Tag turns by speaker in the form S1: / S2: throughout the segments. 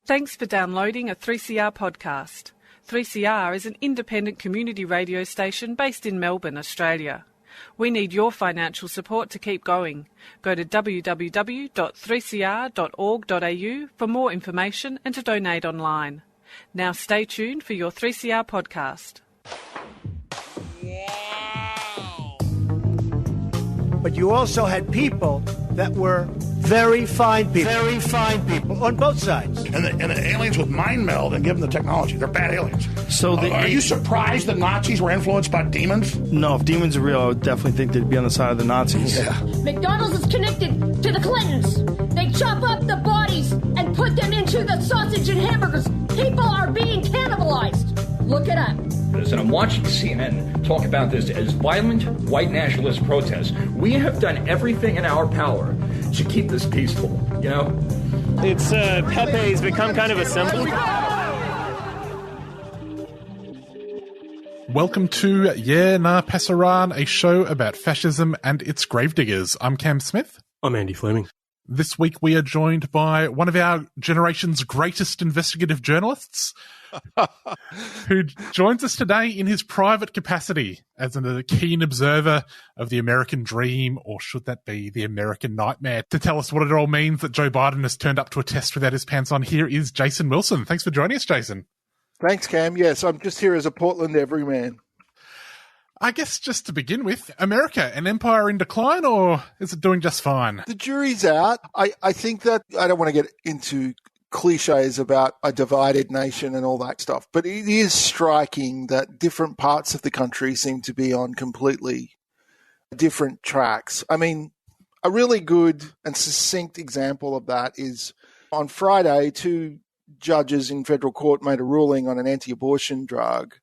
S1: Thanks for downloading a 3CR podcast. 3CR is an independent community radio station based in Melbourne, Australia. We need your financial support to keep going. Go to www.3cr.org.au for more information and to donate online. Now stay tuned for your 3CR podcast.
S2: But you also had people that were very fine people on both sides.
S3: And the aliens with mind meld and give them the technology. They're bad aliens.
S4: So
S3: are you surprised that Nazis were influenced by demons?
S4: No, if demons are real, I would definitely think they'd be on the side of the Nazis.
S3: Yeah.
S5: McDonald's is connected to the Clintons. They chop up the bodies and put them into the sausage and hamburgers. People are being cannibalized. Look it up.
S6: And I'm watching CNN talk about this as violent white nationalist protests. We have done everything in our power to keep this peaceful, you know?
S7: It's Pepe's become kind of a symbol.
S8: Welcome to Yeah Nah Pasaran, a show about fascism and its gravediggers. I'm Cam Smith.
S7: I'm Andy Fleming.
S8: This week we are joined by one of our generation's greatest investigative journalists, who joins us today in his private capacity as a keen observer of the American dream, or should that be the American nightmare, to tell us what it all means that Joe Biden has turned up to a test without his pants on. Here is Jason Wilson. Thanks for joining us, Jason.
S9: Thanks, Cam. Yes, I'm just here as a Portland everyman.
S8: I guess just to begin with, America, an empire in decline, or is it doing just fine?
S9: The jury's out. I think that I don't want to get into cliches about a divided nation and all that stuff, but it is striking that different parts of the country seem to be on completely different tracks. I mean, a really good and succinct example of that is on Friday, two judges in federal court made a ruling on an anti-abortion drug.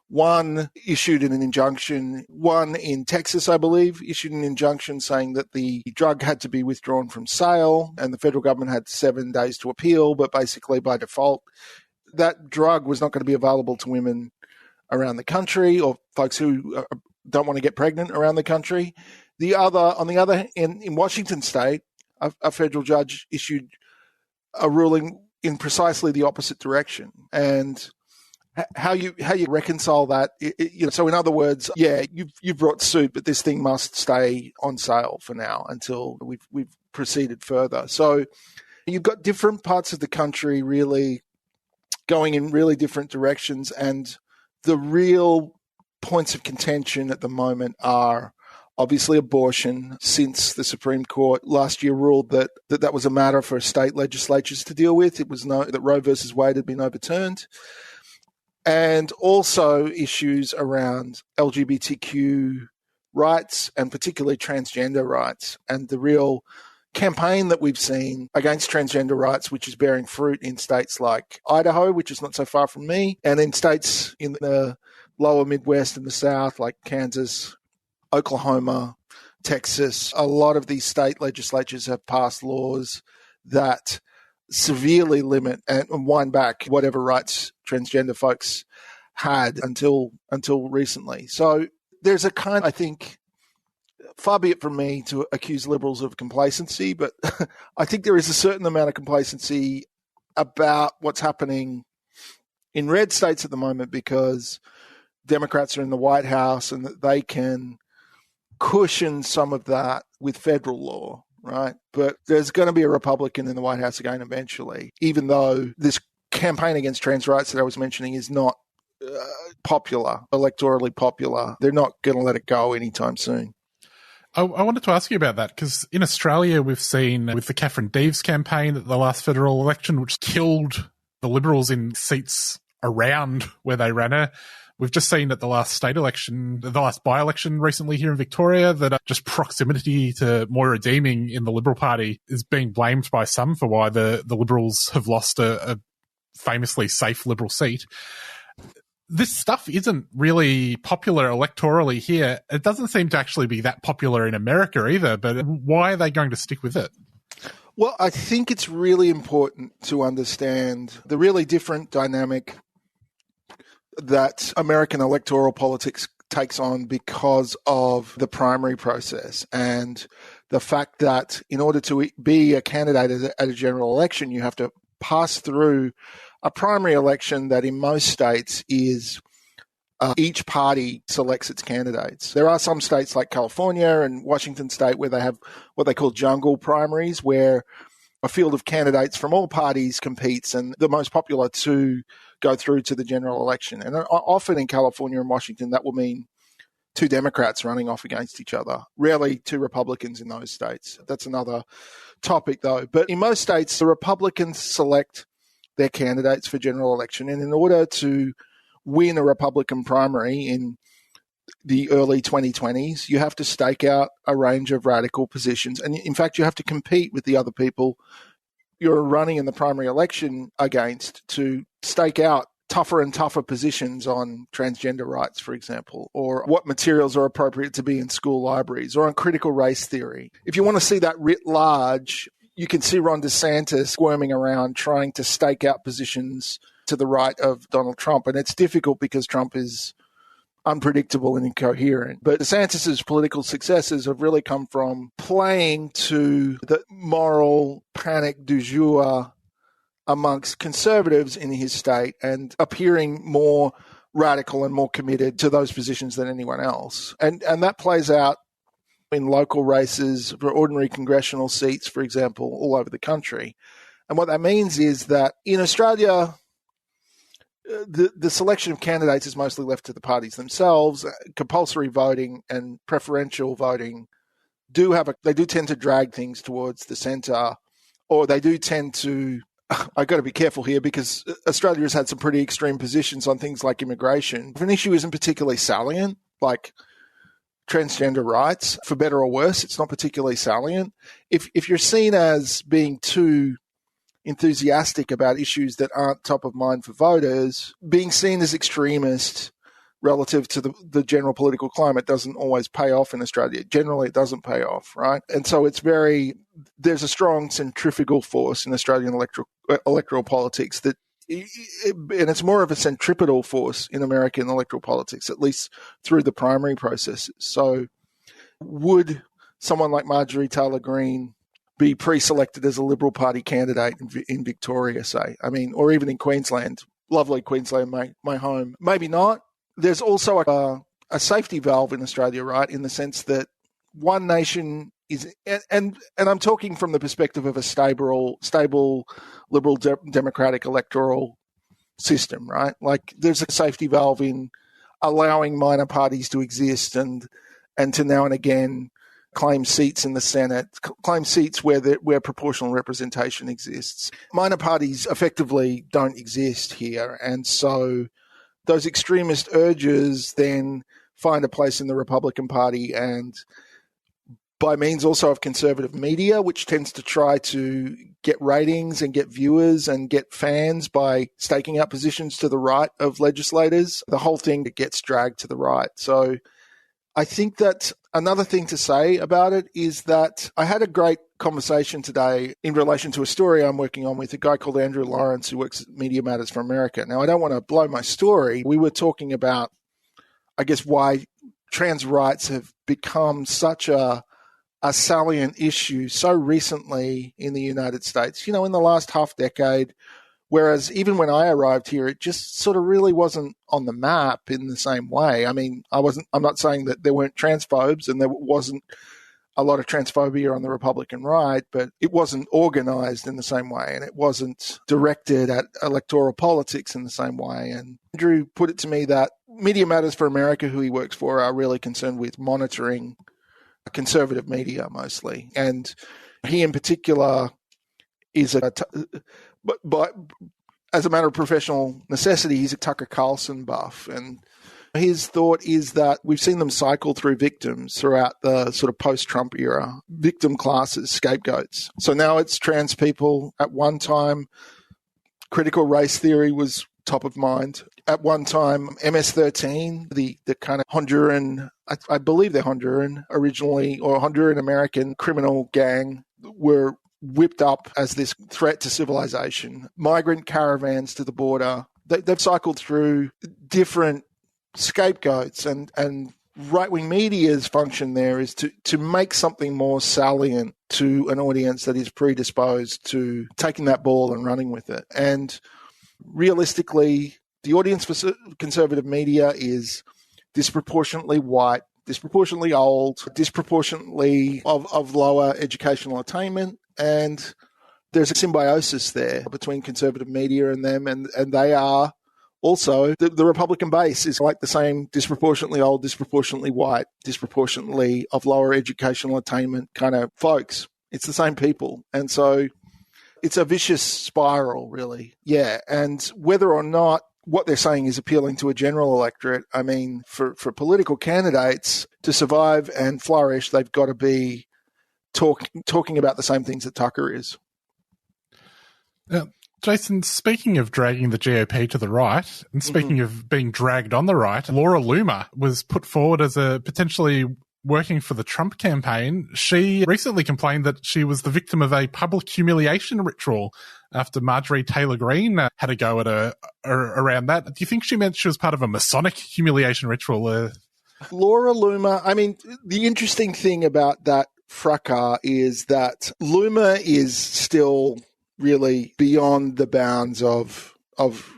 S9: One issued an injunction, one in Texas, I believe, issued an injunction saying that the drug had to be withdrawn from sale and the federal government had 7 days to appeal, but basically by default, that drug was not going to be available to women around the country or folks who don't want to get pregnant around the country. On the other hand, in Washington state, a federal judge issued a ruling in precisely the opposite direction. And how you reconcile that, so in other words, yeah, you've brought suit, but this thing must stay on sale for now until we've proceeded further. So you've got different parts of the country really going in really different directions, and the real points of contention at the moment are obviously abortion, since the Supreme Court last year ruled that was a matter for state legislatures to deal with. It was that Roe versus Wade had been overturned. And also issues around LGBTQ rights and particularly transgender rights, and the real campaign that we've seen against transgender rights, which is bearing fruit in states like Idaho, which is not so far from me, and in states in the lower Midwest and the South like Kansas, Oklahoma, Texas. A lot of these state legislatures have passed laws that severely limit and wind back whatever rights transgender folks had until recently. So there's a kind, I think, far be it from me to accuse liberals of complacency, but I think there is a certain amount of complacency about what's happening in red states at the moment because Democrats are in the White House and that they can cushion some of that with federal law. Right. But there's going to be a Republican in the White House again eventually, even though this campaign against trans rights that I was mentioning is not popular, electorally popular. They're not going to let it go anytime soon.
S8: I wanted to ask you about that because in Australia, we've seen with the Catherine Deves campaign at the last federal election, which killed the Liberals in seats around where they ran her. We've just seen at the last state election, the last by-election recently here in Victoria, that just proximity to Moira Deeming in the Liberal Party is being blamed by some for why the Liberals have lost a famously safe Liberal seat. This stuff isn't really popular electorally here. It doesn't seem to actually be that popular in America either, but why are they going to stick with it?
S9: Well, I think it's really important to understand the really different dynamic that American electoral politics takes on because of the primary process and the fact that in order to be a candidate at a general election, you have to pass through a primary election that in most states is each party selects its candidates. There are some states like California and Washington State where they have what they call jungle primaries, where a field of candidates from all parties competes, and the most popular two go through to the general election. And often in California and Washington, that will mean two Democrats running off against each other, rarely two Republicans in those states. That's another topic, though. But in most states, the Republicans select their candidates for general election, and in order to win a Republican primary in the early 2020s, you have to stake out a range of radical positions. And in fact, you have to compete with the other people you're running in the primary election against to stake out tougher and tougher positions on transgender rights, for example, or what materials are appropriate to be in school libraries, or on critical race theory. If you want to see that writ large, you can see Ron DeSantis squirming around trying to stake out positions to the right of Donald Trump. And it's difficult because Trump is unpredictable and incoherent. But DeSantis's political successes have really come from playing to the moral panic du jour amongst conservatives in his state and appearing more radical and more committed to those positions than anyone else. And that plays out in local races for ordinary congressional seats, for example, all over the country. And what that means is that in Australia, the selection of candidates is mostly left to the parties themselves. Compulsory voting and preferential voting do tend to drag things towards the centre, or they do tend to. I've got to be careful here because Australia has had some pretty extreme positions on things like immigration. If an issue isn't particularly salient, like transgender rights, for better or worse, it's not particularly salient. If you're seen as being too enthusiastic about issues that aren't top of mind for voters, being seen as extremist relative to the general political climate doesn't always pay off in Australia. Generally, it doesn't pay off, right? And so there's a strong centrifugal force in Australian electoral politics and it's more of a centripetal force in American electoral politics, at least through the primary processes. So would someone like Marjorie Taylor Greene be pre-selected as a Liberal Party candidate in Victoria, say? I mean, or even in Queensland, lovely Queensland, my home. Maybe not. There's also a safety valve in Australia, right, in the sense that one nation is, and I'm talking from the perspective of a stable Liberal democratic electoral system, right? Like there's a safety valve in allowing minor parties to exist and to now and again claim seats in the Senate, claim seats where proportional representation exists. Minor parties effectively don't exist here, and so those extremist urges then find a place in the Republican Party, and by means also of conservative media, which tends to try to get ratings and get viewers and get fans by staking out positions to the right of legislators, the whole thing gets dragged to the right. So I think that another thing to say about it is that I had a great conversation today in relation to a story I'm working on with a guy called Andrew Lawrence who works at Media Matters for America. Now, I don't want to blow my story. We were talking about, I guess, why trans rights have become such a salient issue so recently in the United States, in the last half decade, whereas even when I arrived here, it just sort of really wasn't on the map in the same way. I mean, I'm not saying that there weren't transphobes and there wasn't a lot of transphobia on the Republican right, but it wasn't organized in the same way and it wasn't directed at electoral politics in the same way. And Andrew put it to me that Media Matters for America, who he works for, are really concerned with monitoring conservative media mostly. And he in particular is but as a matter of professional necessity, he's a Tucker Carlson buff. And his thought is that we've seen them cycle through victims throughout the sort of post-Trump era, victim classes, scapegoats. So now it's trans people. At one time, critical race theory was top of mind. At one time, MS-13, the kind of Honduran, I believe they're Honduran originally, or Honduran-American criminal gang, were whipped up as this threat to civilization. Migrant caravans to the border. They've cycled through different scapegoats and right-wing media's function there is to make something more salient to an audience that is predisposed to taking that ball and running with it. And realistically, the audience for conservative media is disproportionately white, disproportionately old, disproportionately of lower educational attainment, and there's a symbiosis there between conservative media and them, and they are also, the Republican base is like the same disproportionately old, disproportionately white, disproportionately of lower educational attainment kind of folks. It's the same people. And so it's a vicious spiral, really. Yeah. And whether or not what they're saying is appealing to a general electorate, I mean, for political candidates to survive and flourish, they've got to be talking about the same things that Tucker is.
S8: Jason, speaking of dragging the GOP to the right, and speaking of being dragged on the right, Laura Loomer was put forward as a potentially working for the Trump campaign. She recently complained that she was the victim of a public humiliation ritual after Marjorie Taylor Greene had a go at her around that. Do you think she meant she was part of a Masonic humiliation ritual?
S9: Laura Loomer, I mean, the interesting thing about that fracas is that Loomer is still really beyond the bounds of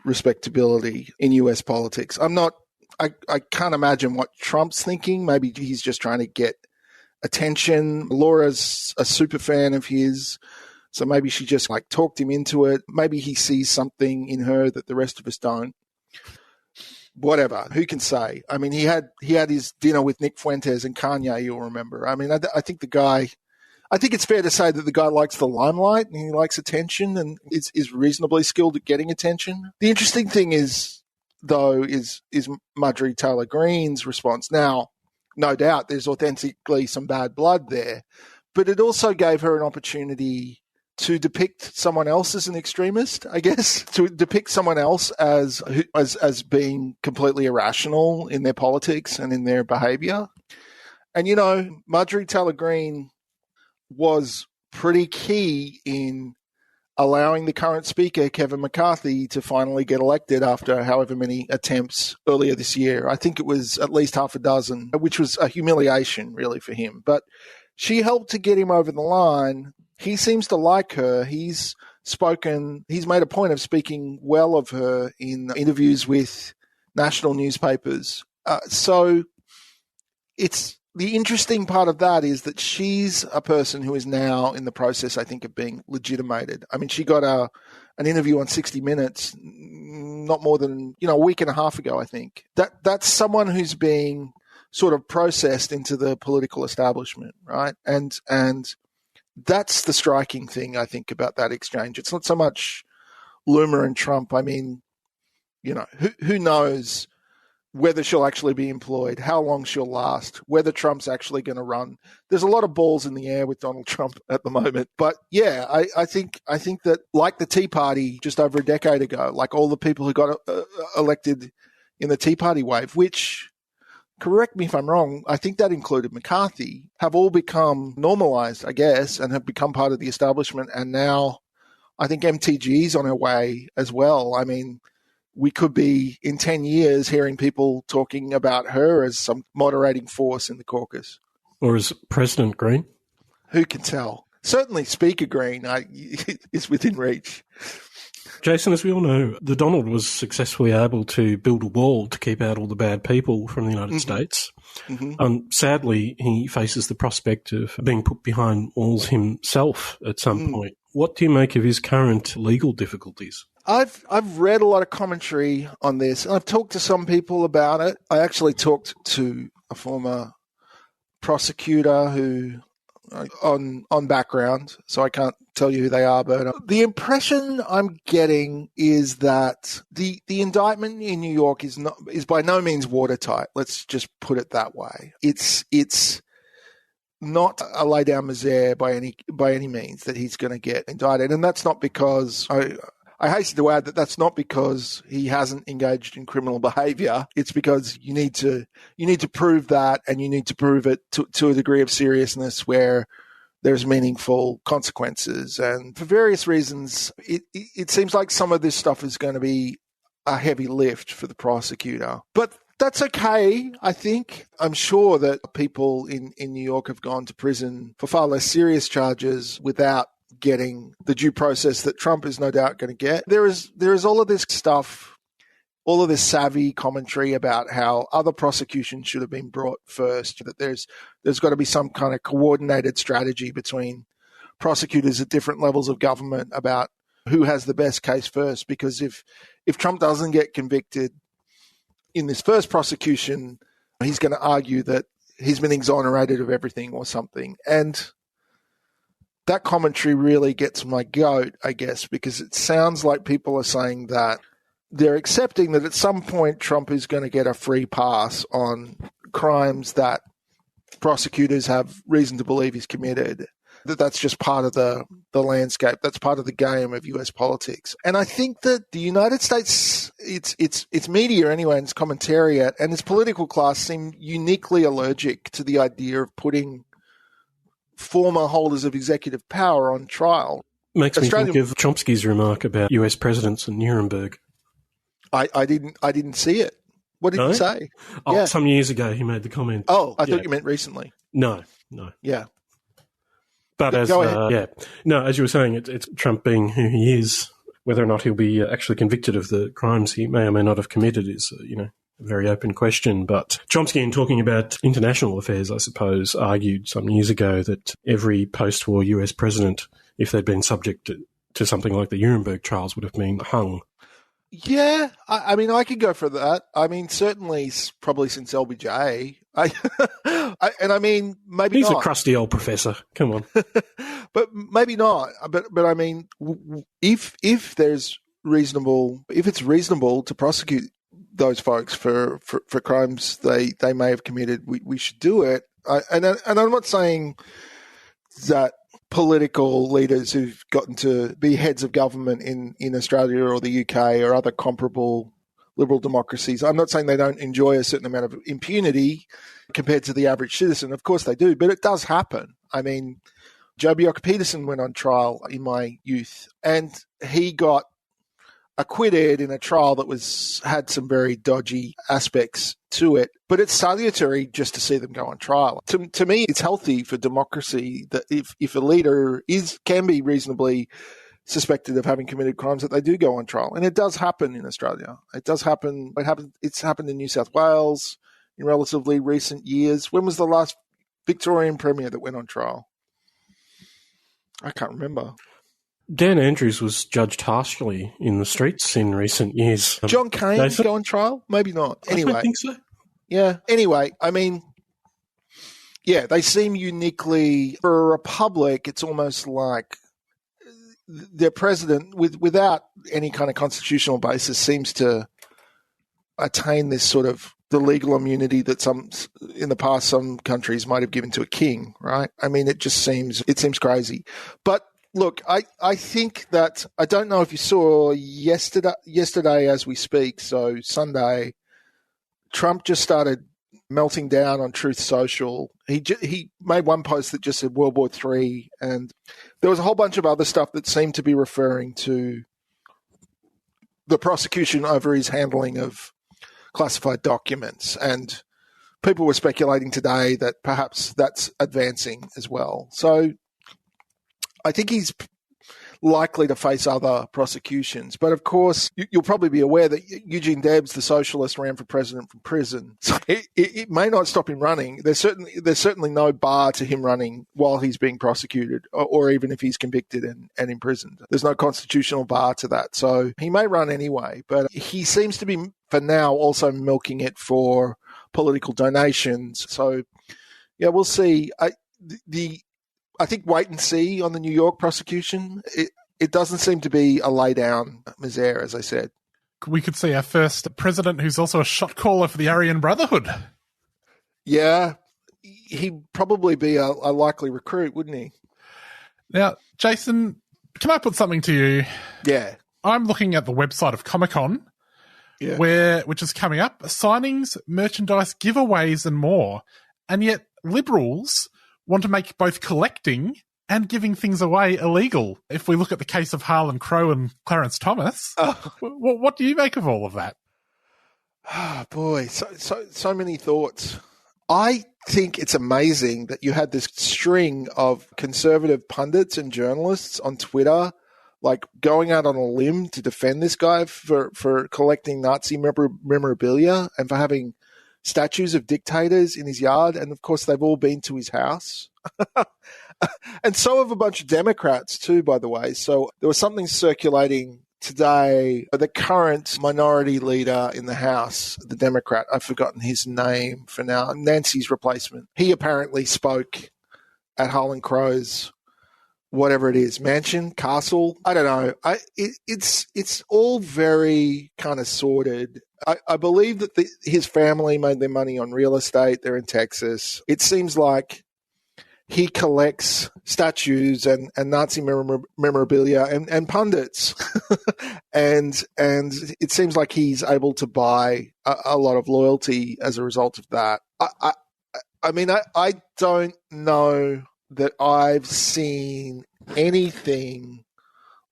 S9: respectability in US politics. I can't imagine what Trump's thinking. Maybe he's just trying to get attention. Laura's a super fan of his, so maybe she just talked him into it. Maybe he sees something in her that the rest of us don't. Whatever, who can say? I mean, he had his dinner with Nick Fuentes and Kanye, you'll remember. I mean, I think it's fair to say that the guy likes the limelight and he likes attention and is reasonably skilled at getting attention. The interesting thing is Marjorie Taylor Greene's response. Now, no doubt there's authentically some bad blood there, but it also gave her an opportunity to depict someone else as an extremist, I guess, to depict someone else as being completely irrational in their politics and in their behavior. And, Marjorie Taylor Greene was pretty key in allowing the current speaker, Kevin McCarthy, to finally get elected after however many attempts earlier this year. I think it was at least half a dozen, which was a humiliation, really, for him. But she helped to get him over the line. He seems to like her. He's made a point of speaking well of her in interviews with national newspapers. So it's the interesting part of that is that she's a person who is now in the process, I think, of being legitimated. I mean, she got an interview on 60 Minutes not more than, a week and a half ago, I think. That's someone who's being sort of processed into the political establishment, right? And that's the striking thing, I think, about that exchange. It's not so much Loomer and Trump. I mean, who knows whether she'll actually be employed, how long she'll last, whether Trump's actually going to run. There's a lot of balls in the air with Donald Trump at the moment. But yeah, I think that like the Tea Party just over a decade ago, like all the people who got elected in the Tea Party wave, which, correct me if I'm wrong, I think that included McCarthy, have all become normalized, I guess, and have become part of the establishment. And now I think MTG's on her way as well. I mean, we could be in 10 years hearing people talking about her as some moderating force in the caucus.
S7: Or as President Greene?
S9: Who can tell? Certainly Speaker Greene is within reach.
S7: Jason, as we all know, the Donald was successfully able to build a wall to keep out all the bad people from the United States. Sadly, he faces the prospect of being put behind walls himself at some point. What do you make of his current legal difficulties?
S9: I've read a lot of commentary on this, and I've talked to some people about it. I actually talked to a former prosecutor who on background, so I can't tell you who they are, but the impression I'm getting is that the indictment in New York is by no means watertight. Let's just put it that way. It's not a lay down misere by any means that he's going to get indicted, and that's not because I hasten to add that that's not because he hasn't engaged in criminal behavior. It's because you need to prove that, and you need to prove it to a degree of seriousness where there's meaningful consequences. And for various reasons, it seems like some of this stuff is going to be a heavy lift for the prosecutor. But That's okay, I think. I'm sure that people in New York have gone to prison for far less serious charges without getting the due process that Trump is no doubt going to get. There is all of this stuff, all of this savvy commentary about how other prosecutions should have been brought first, that there's got to be some kind of coordinated strategy between prosecutors at different levels of government about who has the best case first, because if Trump doesn't get convicted in this first prosecution, he's going to argue that he's been exonerated of everything or something. And that commentary really gets my goat, I guess, because it sounds like people are saying that they're accepting that at some point Trump is going to get a free pass on crimes that prosecutors have reason to believe he's committed. That's just part of the landscape. That's part of the game of US politics. And I think that the United States, its media anyway, and its commentariat and its political class seem uniquely allergic to the idea of putting former holders of executive power on trial.
S7: Makes me think of Chomsky's remark about US presidents and Nuremberg.
S9: I didn't see it. What did he say?
S7: Oh,
S9: yeah.
S7: Some years ago he made the comment.
S9: Oh, I thought you meant recently.
S7: No.
S9: Yeah.
S7: But as you were saying, it's Trump being who he is. Whether or not he'll be actually convicted of the crimes he may or may not have committed is, a very open question. But Chomsky, in talking about international affairs, I suppose, argued some years ago that every post-war US president, if they'd been subject to something like the Nuremberg trials, would have been hung.
S9: Yeah, I mean, I could go for that. I mean, certainly, probably since LBJ. Maybe
S7: he's
S9: not.
S7: a crusty old professor. Come on,
S9: but maybe not. But I mean, if it's reasonable to prosecute those folks for crimes they may have committed, we should do it. And I'm not saying that political leaders who've gotten to be heads of government in Australia or the UK or other comparable liberal democracies, I'm not saying they don't enjoy a certain amount of impunity compared to the average citizen. Of course they do, but it does happen. I mean, Joe Bjelke-Peterson went on trial in my youth and he got acquitted in a trial that had some very dodgy aspects to it. But it's salutary just to see them go on trial. To me, it's healthy for democracy that if a leader can be reasonably suspected of having committed crimes, that they do go on trial. And it does happen in Australia. It does happen. It's happened in New South Wales in relatively recent years. When was the last Victorian Premier that went on trial? I can't remember.
S7: Dan Andrews was judged harshly in the streets in recent years.
S9: John Cain go on trial? Maybe not. Anyway.
S7: I don't think so.
S9: Yeah. Anyway, I mean, yeah, they seem uniquely, for a republic, it's almost like their president, without any kind of constitutional basis, seems to attain this sort of the legal immunity that in the past some countries might have given to a king, right? I mean, it seems crazy. But look, I think that, I don't know if you saw yesterday as we speak, so Sunday, Trump just started melting down on Truth Social. He made one post that just said World War III, and there was a whole bunch of other stuff that seemed to be referring to the prosecution over his handling of classified documents. And people were speculating today that perhaps that's advancing as well. So I think he's likely to face other prosecutions. But of course, you'll probably be aware that Eugene Debs, the socialist, ran for president from prison. So it may not stop him running. There's certainly no bar to him running while he's being prosecuted, or even if he's convicted and imprisoned. There's no constitutional bar to that. So he may run anyway, but he seems to be, for now, also milking it for political donations. So, yeah, we'll see. I think wait and see on the New York prosecution. It doesn't seem to be a lay down misere, as I said.
S8: We could see our first president who's also a shot caller for the Aryan Brotherhood.
S9: Yeah, he'd probably be a likely recruit, wouldn't he?
S8: Now, Jason, can I put something to you?
S9: Yeah.
S8: I'm looking at the website of Comic-Con, which is coming up, signings, merchandise, giveaways and more. And yet liberals want to make both collecting and giving things away illegal. If we look at the case of Harlan Crow and Clarence Thomas, what do you make of all of that?
S9: Oh, boy, so many thoughts. I think it's amazing that you had this string of conservative pundits and journalists on Twitter, like going out on a limb to defend this guy for collecting Nazi memorabilia and for having statues of dictators in his yard. And of course, they've all been to his house. And so have a bunch of Democrats too, by the way. So there was something circulating today. The current minority leader in the House, the Democrat, I've forgotten his name for now, Nancy's replacement. He apparently spoke at Harlan Crow's, whatever it is, mansion, castle. I don't know. It's all very kind of sordid. I believe that his family made their money on real estate. They're in Texas. It seems like he collects statues and Nazi memorabilia and pundits. and it seems like he's able to buy a lot of loyalty as a result of that. I mean, I don't know that I've seen anything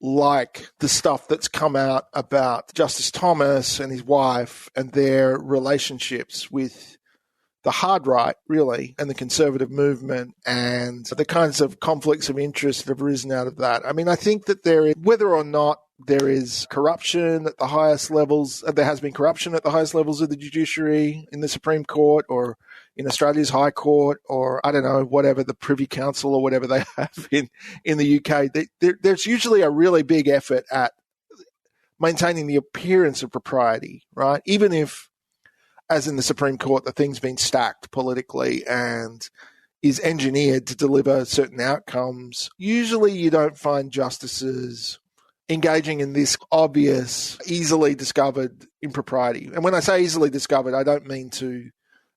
S9: like the stuff that's come out about Justice Thomas and his wife and their relationships with the hard right, really, and the conservative movement and the kinds of conflicts of interest that have arisen out of that. I mean, I think that whether or not there is corruption at the highest levels, there has been corruption at the highest levels of the judiciary in the Supreme Court or in Australia's High Court or, I don't know, whatever, the Privy Council or whatever they have in the UK. There's usually a really big effort at maintaining the appearance of propriety, right? Even if, as in the Supreme Court, the thing's been stacked politically and is engineered to deliver certain outcomes. Usually you don't find justices engaging in this obvious, easily discovered impropriety. And when I say easily discovered, I don't mean to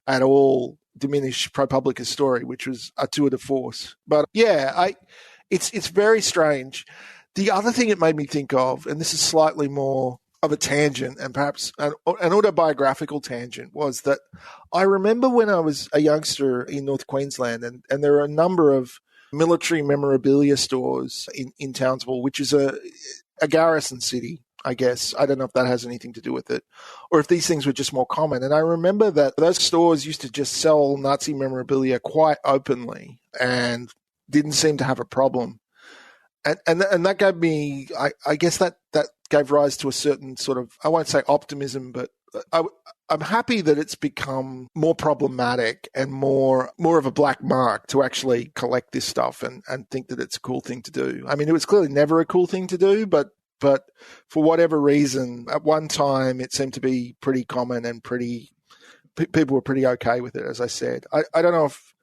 S9: at all diminish ProPublica's story, which was a tour de force. But yeah, it's very strange. The other thing it made me think of, and this is slightly more of a tangent and perhaps an autobiographical tangent, was that I remember when I was a youngster in North Queensland and there are a number of military memorabilia stores in Townsville, which is a garrison city, I guess. I don't know if that has anything to do with it or if these things were just more common. And I remember that those stores used to just sell Nazi memorabilia quite openly and didn't seem to have a problem. And that gave me, I guess that gave rise to a certain sort of, I won't say optimism, but I'm happy that it's become more problematic and more of a black mark to actually collect this stuff and think that it's a cool thing to do. I mean, it was clearly never a cool thing to do, but for whatever reason, at one time it seemed to be pretty common and people were pretty okay with it, as I said. I don't know if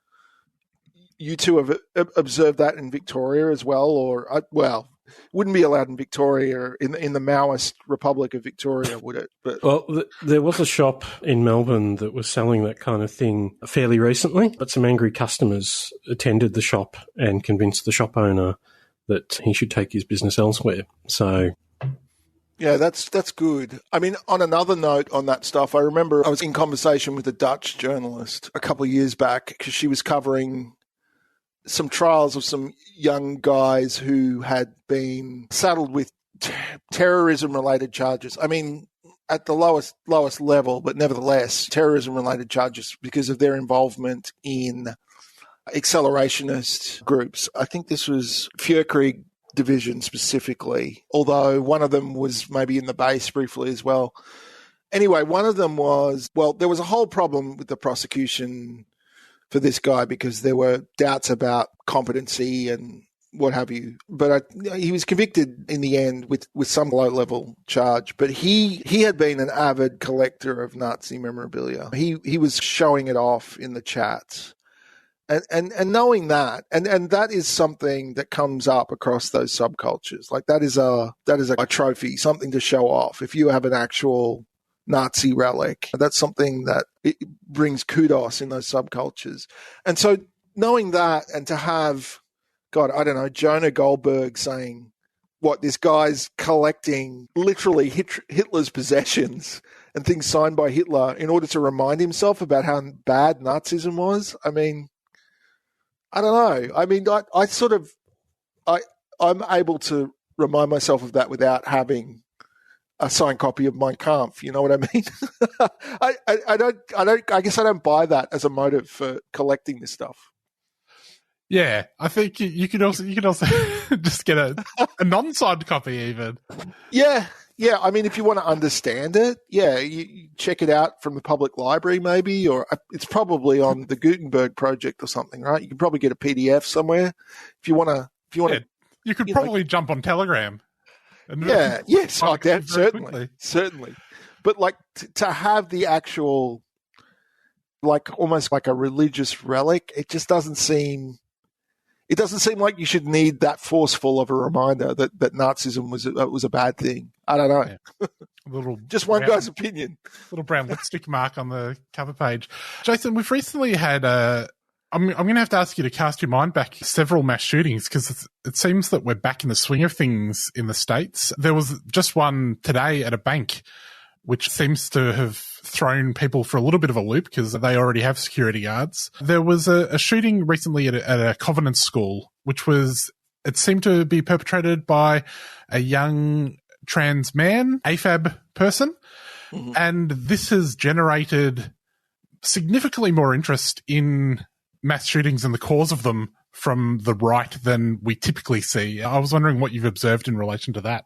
S9: you two have observed that in Victoria as well, or, well, wouldn't be allowed in Victoria, in the Maoist Republic of Victoria, would it? But
S7: well, there was a shop in Melbourne that was selling that kind of thing fairly recently, but some angry customers attended the shop and convinced the shop owner that he should take his business elsewhere. So
S9: yeah, that's good. I mean, on another note on that stuff, I remember I was in conversation with a Dutch journalist a couple of years back because she was covering some trials of some young guys who had been saddled with terrorism-related charges. I mean, at the lowest level, but nevertheless, terrorism-related charges because of their involvement in accelerationist groups. I think this was Fjökrig division specifically, although one of them was maybe in the base briefly as well. Anyway, one of them was, well, there was a whole problem with the prosecution for this guy because there were doubts about competency and what have you. But he was convicted in the end with some low-level charge. But he had been an avid collector of Nazi memorabilia. He was showing it off in the chats. And knowing that, and that is something that comes up across those subcultures. Like that is a trophy, something to show off. If you have an actual Nazi relic, that's something that it brings kudos in those subcultures. And so knowing that, and to have, God, I don't know, Jonah Goldberg saying, what, this guy's collecting literally Hitler's possessions and things signed by Hitler in order to remind himself about how bad Nazism was. I mean, I don't know. I mean, I'm able to remind myself of that without having a signed copy of Mein Kampf. You know what I mean? I guess I don't buy that as a motive for collecting this stuff.
S8: Yeah, I think you could also just get a non-signed copy even.
S9: Yeah. I mean, if you want to understand it, you check it out from the public library maybe, or it's probably on the Gutenberg project or something, right? You can probably get a PDF somewhere if you want to.
S8: You could probably jump on Telegram.
S9: Certainly. But like to have the actual, like almost like a religious relic, it just doesn't seem. It doesn't seem like you should need that forceful of a reminder that Nazism was a bad thing. I don't know.
S8: Yeah.
S9: Just one guy's opinion.
S8: Little brown lipstick mark on the cover page. Jason, we've recently had I'm going to have to ask you to cast your mind back several mass shootings because it seems that we're back in the swing of things in the States. There was just one today at a bank, which seems to have thrown people for a little bit of a loop because they already have security guards. There was a shooting recently at a Covenant school, it seemed to be perpetrated by a young trans man, AFAB person. Mm-hmm. And this has generated significantly more interest in mass shootings and the cause of them from the right than we typically see. I was wondering what you've observed in relation to that.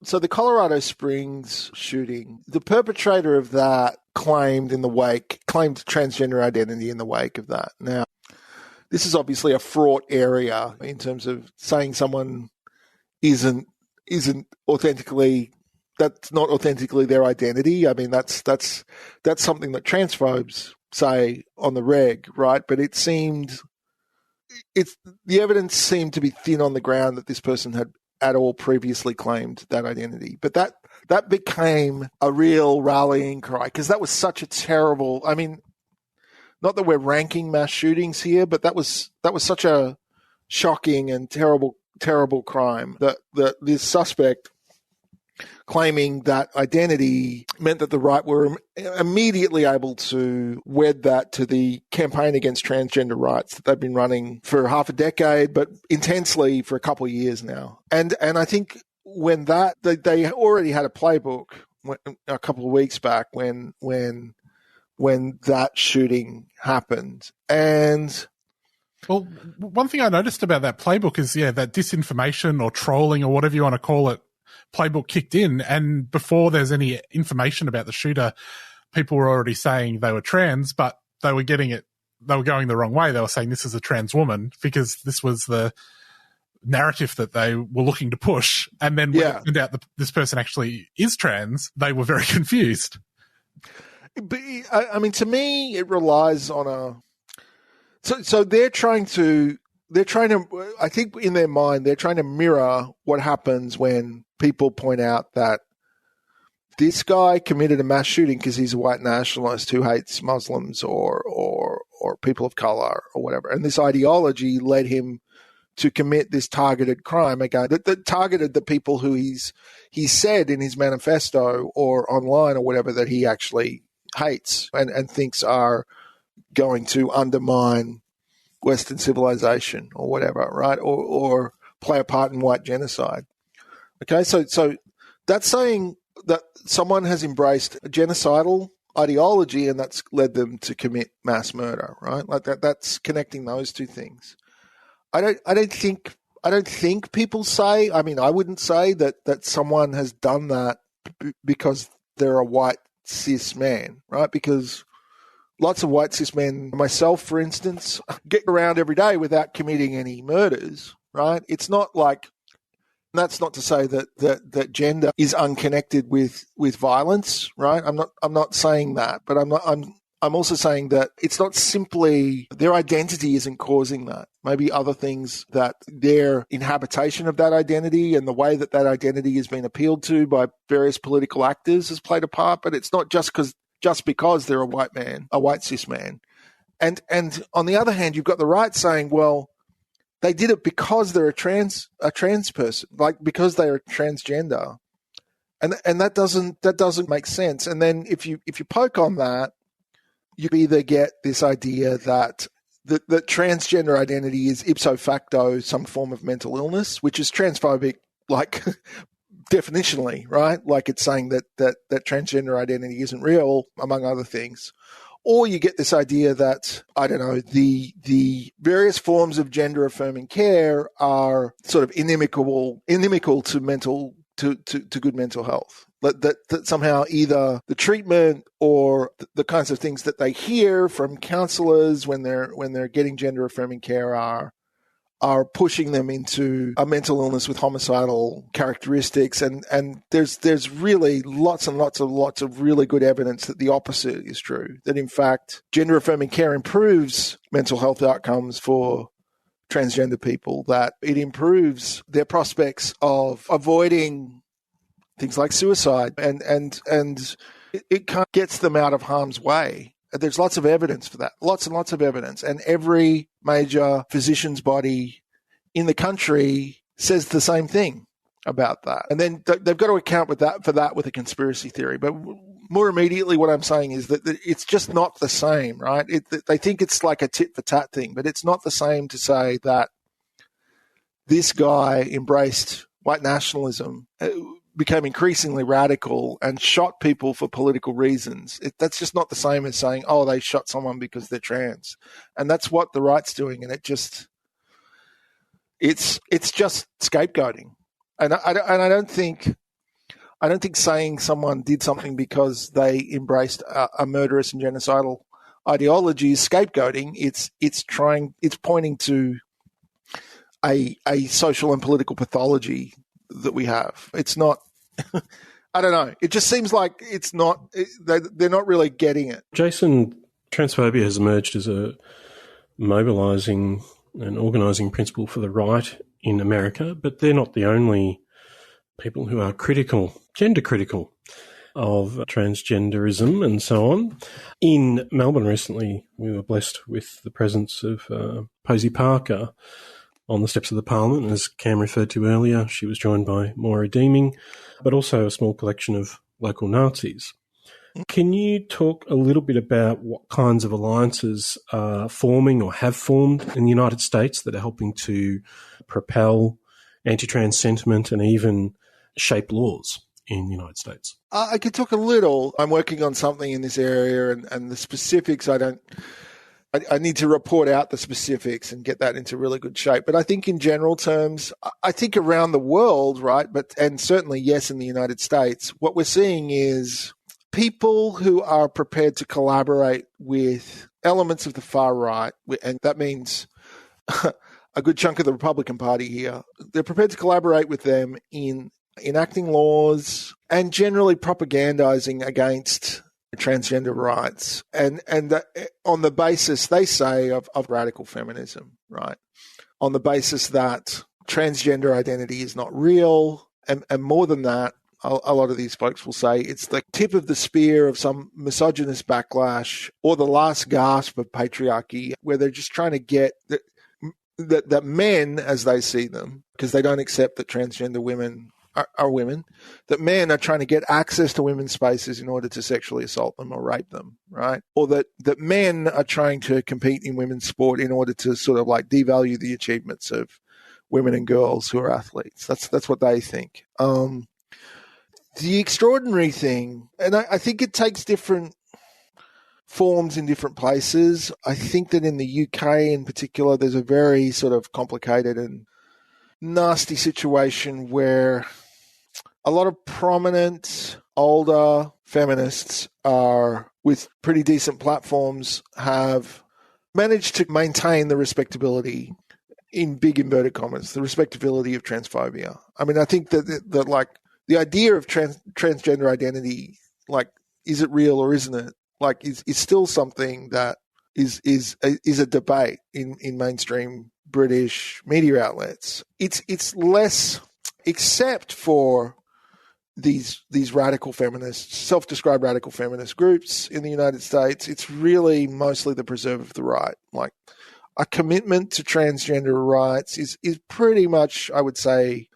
S9: So the Colorado Springs shooting, the perpetrator of that claimed transgender identity in the wake of that. Now, this is obviously a fraught area in terms of saying someone isn't authentically, that's not authentically their identity. I mean, that's something that transphobes say on the reg, right? But the evidence seemed to be thin on the ground that this person had at all previously claimed that identity. But that became a real rallying cry because that was such a terrible, I mean, not that we're ranking mass shootings here, but that was such a shocking and terrible crime that this suspect claiming that identity meant that the right were immediately able to wed that to the campaign against transgender rights that they've been running for half a decade, but intensely for a couple of years now. And I think when they already had a playbook a couple of weeks back when that shooting happened. And
S8: well, one thing I noticed about that playbook is, that disinformation or trolling or whatever you want to call it, playbook kicked in, and before there's any information about the shooter, people were already saying they were trans, but they were going the wrong way. They were saying this is a trans woman because this was the narrative that they were looking to push. And then when it turned out that this person actually is trans, they were very confused.
S9: But I mean, to me, it relies on so they're trying to, I think in their mind, they're trying to mirror what happens when people point out that this guy committed a mass shooting because he's a white nationalist who hates Muslims or people of color or whatever. And this ideology led him to commit this targeted crime again that targeted the people who he said in his manifesto or online or whatever that he actually hates and thinks are going to undermine Western civilization or whatever, right? Or play a part in white genocide. Okay, so that's saying that someone has embraced a genocidal ideology and that's led them to commit mass murder, right? Like that's connecting those two things. I don't think people say, I mean, I wouldn't say that someone has done that because they're a white cis man, right? Because lots of white cis men, myself, for instance, get around every day without committing any murders, right? It's not like, that's not to say that gender is unconnected with violence, right? I'm not saying that, but I'm also saying that it's not simply their identity isn't causing that. Maybe other things that their inhabitation of that identity and the way that identity has been appealed to by various political actors has played a part, but it's not just because they're a white man, a white cis man. And on the other hand, you've got the right saying, well, they did it because they're a trans person, like because they are transgender. And that doesn't make sense. And then if you poke on that, you either get this idea that transgender identity is ipso facto some form of mental illness, which is transphobic, like definitionally, right? Like it's saying that transgender identity isn't real, among other things. Or you get this idea that, I don't know, the various forms of gender affirming care are sort of inimical to good mental health. That somehow either the treatment or the kinds of things that they hear from counselors when they're getting gender affirming care are pushing them into a mental illness with homicidal characteristics. And there's really lots and lots of really good evidence that the opposite is true. That in fact, gender affirming care improves mental health outcomes for transgender people, that it improves their prospects of avoiding things like suicide, and it kind of gets them out of harm's way. There's lots of evidence for that, lots and lots of evidence, and every major physician's body in the country says the same thing about that. And then they've got to account with that with a conspiracy theory. But more immediately, what I'm saying is that it's just not the same, right? They think it's like a tit for tat thing, but it's not the same to say that this guy embraced white nationalism, became increasingly radical, and shot people for political reasons. That's just not the same as saying, oh, they shot someone because they're trans. And that's what the right's doing. And it's just scapegoating. And I don't think saying someone did something because they embraced a murderous and genocidal ideology is scapegoating. It's pointing to a social and political pathology that we have. It's not, I don't know. It just seems like it's not, they're not really getting it.
S7: Jason, transphobia has emerged as a mobilising and organising principle for the right in America, but they're not the only people who are gender critical of transgenderism and so on. In Melbourne recently, we were blessed with the presence of Posey Parker on the steps of the Parliament. As Cam referred to earlier, she was joined by Moira Deeming, but also a small collection of local Nazis. Can you talk a little bit about what kinds of alliances are forming or have formed in the United States that are helping to propel anti-trans sentiment and even shape laws in the United States?
S9: I could talk a little. I'm working on something in this area, and the specifics I need to report out the specifics and get that into really good shape. But I think in general terms, I think around the world, right, and certainly, yes, in the United States, what we're seeing is people who are prepared to collaborate with elements of the far right, and that means a good chunk of the Republican Party here. They're prepared to collaborate with them in enacting laws and generally propagandizing against transgender rights, and on the basis, they say, of radical feminism, right? On the basis that transgender identity is not real, and more than that, a lot of these folks will say it's the tip of the spear of some misogynist backlash or the last gasp of patriarchy, where they're just trying to get that men, as they see them, because they don't accept that transgender women are women, that men are trying to get access to women's spaces in order to sexually assault them or rape them, right? Or that men are trying to compete in women's sport in order to sort of like devalue the achievements of women and girls who are athletes. That's what they think. The extraordinary thing, and I think it takes different forms in different places. I think that in the UK in particular, there's a very sort of complicated and nasty situation where a lot of prominent older feminists are, with pretty decent platforms, have managed to maintain the respectability, in big inverted commas, the respectability of transphobia. I mean, I think that like the idea of transgender identity, like, is it real or isn't it, like, is still something that is a debate in mainstream British media outlets. It's less, except for these radical feminists, self-described radical feminist groups in the United States, it's really mostly the preserve of the right. Like, a commitment to transgender rights is pretty much, I would say,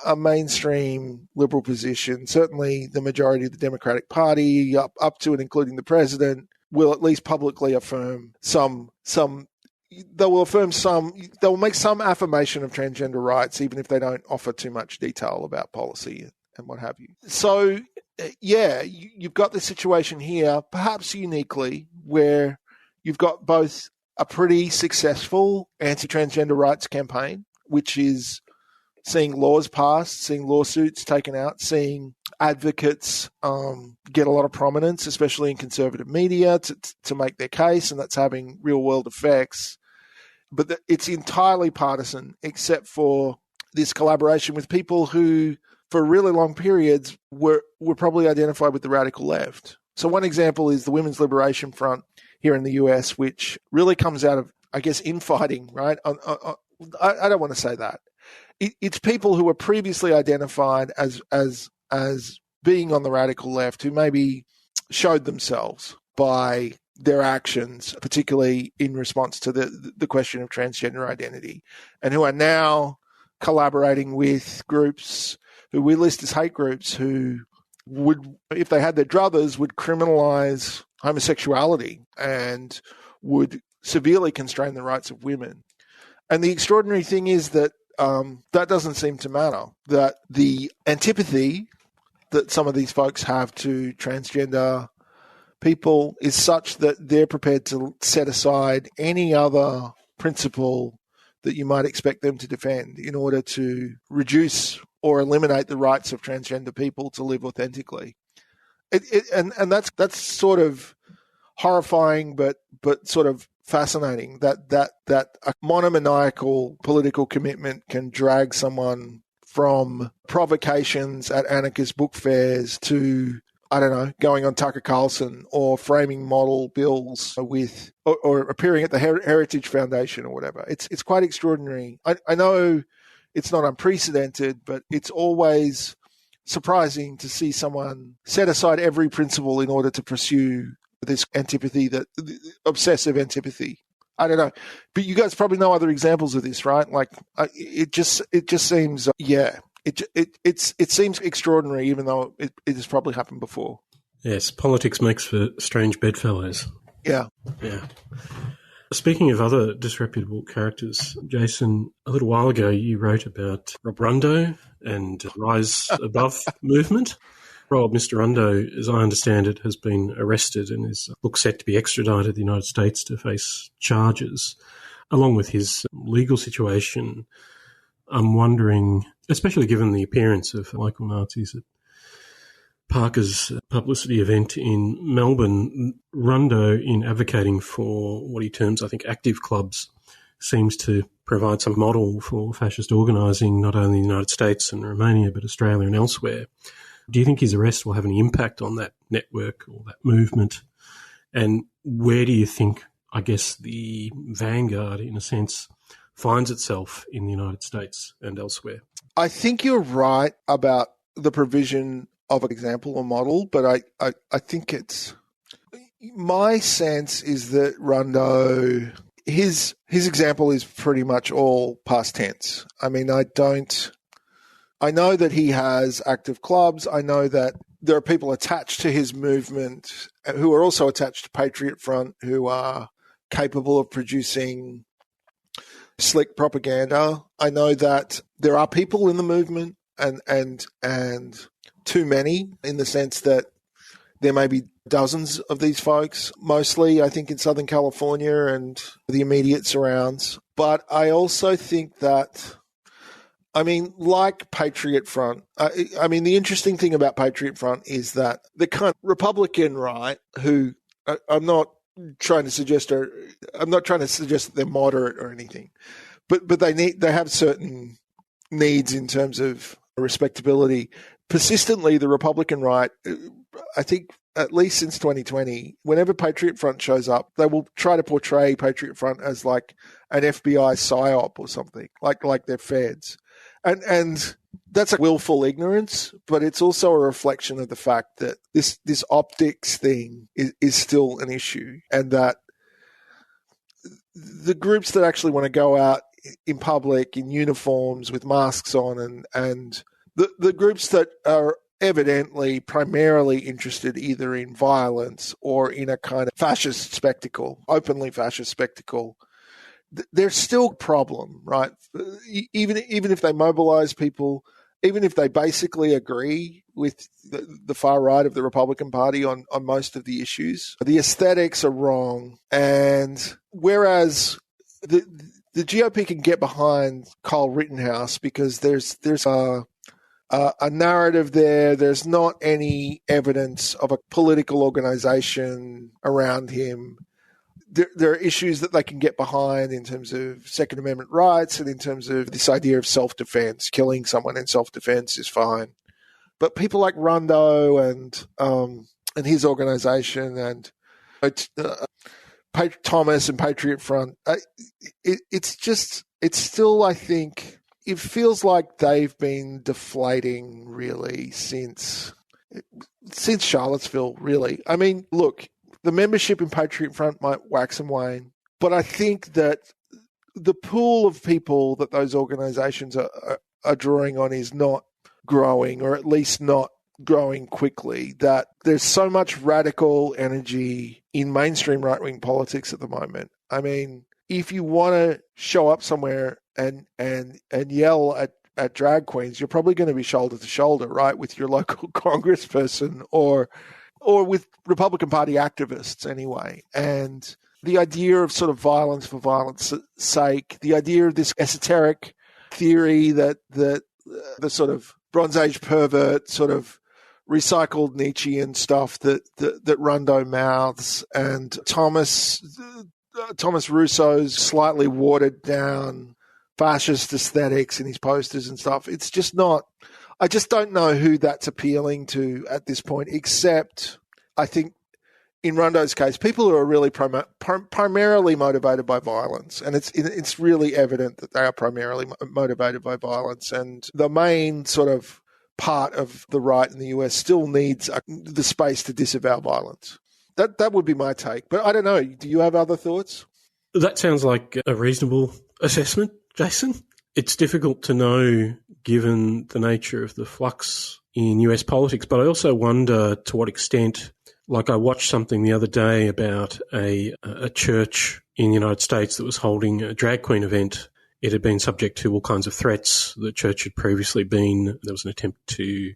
S9: a mainstream liberal position. Certainly the majority of the Democratic Party, up to and including the president, will at least publicly affirm they'll make some affirmation of transgender rights, even if they don't offer too much detail about policy. and what have you. So, you've got this situation here, perhaps uniquely, where you've got both a pretty successful anti-transgender rights campaign, which is seeing laws passed, seeing lawsuits taken out, seeing advocates get a lot of prominence, especially in conservative media, to make their case, and that's having real-world effects. But it's entirely partisan, except for this collaboration with people who, for really long periods, were probably identified with the radical left. So one example is the Women's Liberation Front here in the US, which really comes out of, I guess, infighting, right? I don't want to say that. It's people who were previously identified as being on the radical left, who maybe showed themselves by their actions, particularly in response to the question of transgender identity, and who are now collaborating with groups who we list as hate groups, who would, if they had their druthers, would criminalize homosexuality and would severely constrain the rights of women. And the extraordinary thing is that that doesn't seem to matter, that the antipathy that some of these folks have to transgender people is such that they're prepared to set aside any other principle that you might expect them to defend in order to reduce or eliminate the rights of transgender people to live authentically. And that's sort of horrifying, but sort of fascinating that a monomaniacal political commitment can drag someone from provocations at anarchist book fairs to, I don't know, going on Tucker Carlson or framing model bills with, or appearing at the Heritage Foundation or whatever. It's quite extraordinary. I know it's not unprecedented, but it's always surprising to see someone set aside every principle in order to pursue this antipathy, that obsessive antipathy. I don't know, but you guys probably know other examples of this, right? Like it just seems, it seems extraordinary, even though it has probably happened before.
S7: Yes, politics makes for strange bedfellows.
S9: Yeah.
S7: Speaking of other disreputable characters, Jason, a little while ago you wrote about Rob Rundo and Rise Above movement. Rob, Mr. Rundo, as I understand it, has been arrested and is looks set to be extradited to the United States to face charges. Along with his legal situation, I'm wondering, especially given the appearance of local Nazis at Parker's publicity event in Melbourne, Rundo, in advocating for what he terms, I think, active clubs, seems to provide some model for fascist organising, not only in the United States and Romania, but Australia and elsewhere. Do you think his arrest will have any impact on that network or that movement? And where do you think, I guess, the vanguard, in a sense, finds itself in the United States and elsewhere?
S9: I think you're right about the provision of an example or model, but I think it's... My sense is that Rundo, his example is pretty much all past tense. I mean, I know that he has active clubs. I know that there are people attached to his movement who are also attached to Patriot Front, who are capable of producing slick propaganda. I know that there are people in the movement and too many, in the sense that there may be dozens of these folks, mostly, I think, in Southern California and the immediate surrounds. But I also think that, I mean, like Patriot Front, I mean, the interesting thing about Patriot Front is that the kind of Republican right, who I'm not trying to suggest that they're moderate or anything, but they have certain needs in terms of respectability. Persistently, the Republican right, I think at least since 2020, whenever Patriot Front shows up, they will try to portray Patriot Front as like an FBI psyop or something, like they're feds. And that's a willful ignorance, but it's also a reflection of the fact that this optics thing is still an issue, and that the groups that actually want to go out in public in uniforms with masks on, and the groups that are evidently primarily interested either in violence or in a kind of fascist spectacle, openly fascist spectacle, there's still a problem, right? Even if they mobilize people, even if they basically agree with the far right of the Republican Party on most of the issues, the aesthetics are wrong. And whereas the GOP can get behind Kyle Rittenhouse because there's a narrative there. There's not any evidence of a political organization around him. There are issues that they can get behind in terms of Second Amendment rights and in terms of this idea of self-defense. Killing someone in self-defense is fine. But people like Rundo and his organization and Thomas and Patriot Front, it's still, I think, it feels like they've been deflating really since Charlottesville, really. I mean, look, the membership in Patriot Front might wax and wane, but I think that the pool of people that those organizations are drawing on is not growing, or at least not growing quickly. That there's so much radical energy in mainstream right-wing politics at the moment. I mean, if you want to show up somewhere and yell at drag queens, you're probably going to be shoulder to shoulder, right, with your local congressperson or with Republican Party activists anyway. And the idea of sort of violence for violence sake, the idea of this esoteric theory that the sort of Bronze Age pervert sort of recycled Nietzschean stuff that Rundo mouths, and Thomas Russo's slightly watered down fascist aesthetics in his posters and stuff. It's just not, I just don't know who that's appealing to at this point, except I think in Rundo's case, people who are really primarily motivated by violence. And it's really evident that they are primarily motivated by violence. And the main sort of part of the right in the US still needs the space to disavow violence. That would be my take. But I don't know. Do you have other thoughts?
S7: That sounds like a reasonable assessment, Jason. It's difficult to know given the nature of the flux in US politics, but I also wonder to what extent, like I watched something the other day about a church in the United States that was holding a drag queen event. It had been subject to all kinds of threats. The church had previously been, there was an attempt to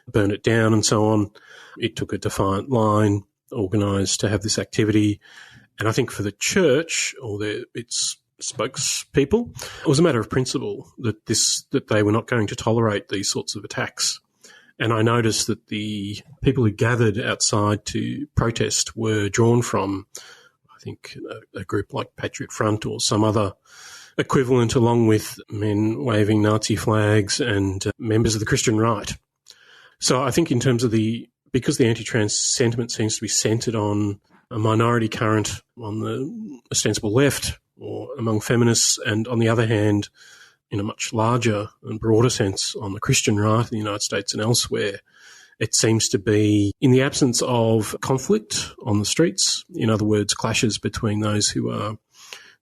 S7: burn it down and so on. It took a defiant line, organised to have this activity. And I think for the church or its spokespeople, it was a matter of principle that they were not going to tolerate these sorts of attacks. And I noticed that the people who gathered outside to protest were drawn from, I think, a group like Patriot Front or some other equivalent, along with men waving Nazi flags and members of the Christian right. So I think in terms of because the anti-trans sentiment seems to be centred on a minority current on the ostensible left or among feminists, and on the other hand, in a much larger and broader sense, on the Christian right in the United States and elsewhere, it seems to be, in the absence of conflict on the streets, in other words, clashes between those who are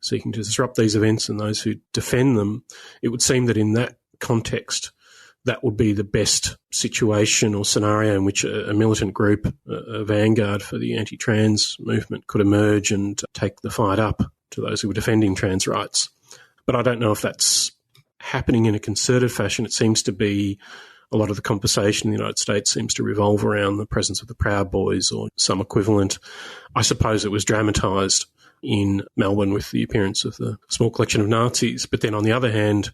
S7: seeking to disrupt these events and those who defend them, it would seem that in that context, that would be the best situation or scenario in which a militant group, a vanguard for the anti-trans movement, could emerge and take the fight up to those who were defending trans rights. But I don't know if that's happening in a concerted fashion. It seems to be a lot of the conversation in the United States seems to revolve around the presence of the Proud Boys or some equivalent. I suppose it was dramatised in Melbourne with the appearance of the small collection of Nazis. But then on the other hand,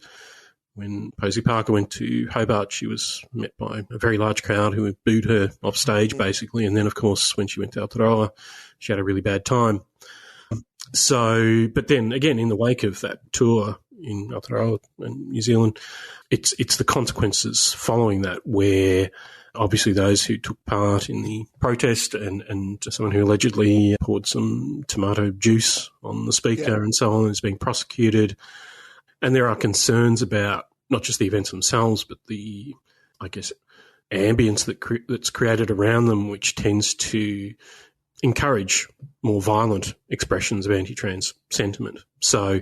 S7: when Posey Parker went to Hobart, she was met by a very large crowd who had booed her off stage, basically. And then, of course, when she went to Aotearoa, she had a really bad time. So, but then again, in the wake of that tour in Aotearoa and New Zealand, it's the consequences following that where obviously those who took part in the protest and someone who allegedly poured some tomato juice on the speaker and so on is being prosecuted. And there are concerns about not just the events themselves, but the, I guess, ambience that's created around them, which tends to encourage more violent expressions of anti-trans sentiment. So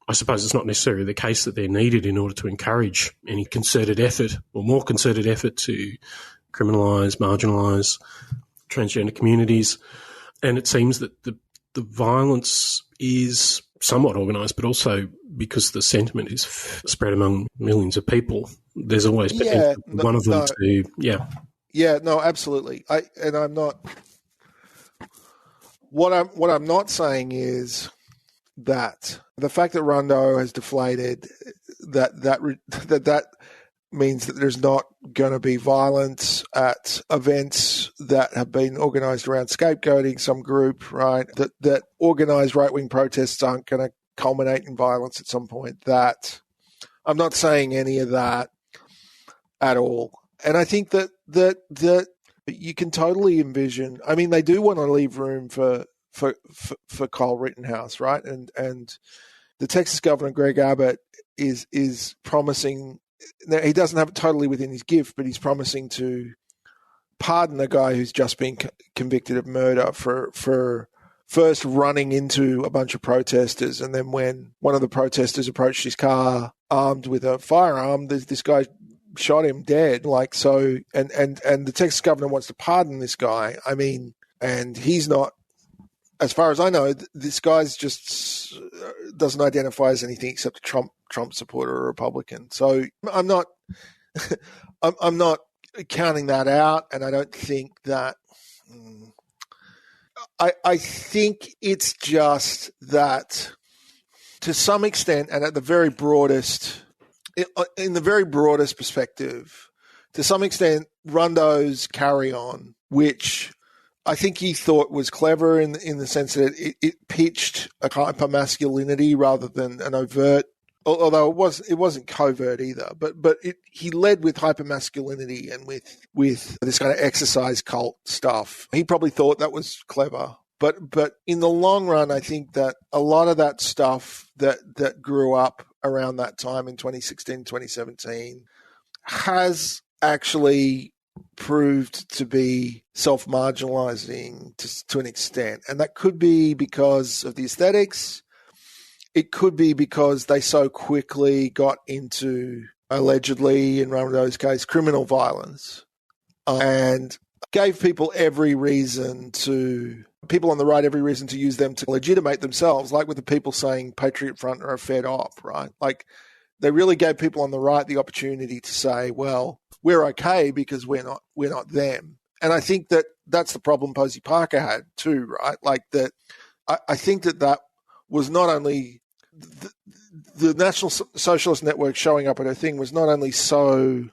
S7: I suppose it's not necessarily the case that they're needed in order to encourage any concerted effort or more concerted effort to criminalise, marginalise transgender communities. And it seems that the violence is somewhat organised, but also because the sentiment is spread among millions of people, there's always potential for one of them to,
S9: Yeah, no, absolutely. I'm not. What I'm not saying is that the fact that Rundo has deflated, that means that there's not going to be violence at events that have been organised around scapegoating some group, right? That organised right-wing protests aren't going to culminate in violence at some point. That I'm not saying any of that at all. And I think that you can totally envision. I mean, they do want to leave room for Kyle Rittenhouse, right? And the Texas governor Greg Abbott is promising. Now, he doesn't have it totally within his gift, but he's promising to pardon a guy who's just been convicted of murder for first running into a bunch of protesters, and then when one of the protesters approached his car armed with a firearm, this guy shot him dead. Like, so, and the Texas governor wants to pardon this guy. I mean, and he's not, as far as I know, this guy's just doesn't identify as anything except a Trump supporter or Republican. So I'm not I'm not counting that out, and I don't think that. I think it's just that to some extent, and at the very broadest, in the very broadest perspective, to some extent, Rundo's carry on, which I think he thought was clever in the sense that it pitched a hypermasculinity rather than an overt, although it wasn't covert either. But he led with hypermasculinity and with this kind of exercise cult stuff. He probably thought that was clever. But in the long run, I think that a lot of that stuff that grew up around that time in 2016, 2017 has actually proved to be self-marginalizing to an extent. And that could be because of the aesthetics. It could be because they so quickly got into, allegedly, in Rundo's case, criminal violence, and gave people on the right every reason to use them to legitimate themselves, like with the people saying Patriot Front are a Fed op, right? Like, they really gave people on the right the opportunity to say, well, we're okay because we're not them. And I think that that's the problem Posey Parker had too, right? Like that, I think that was not only the National Socialist Network showing up at her thing was not only so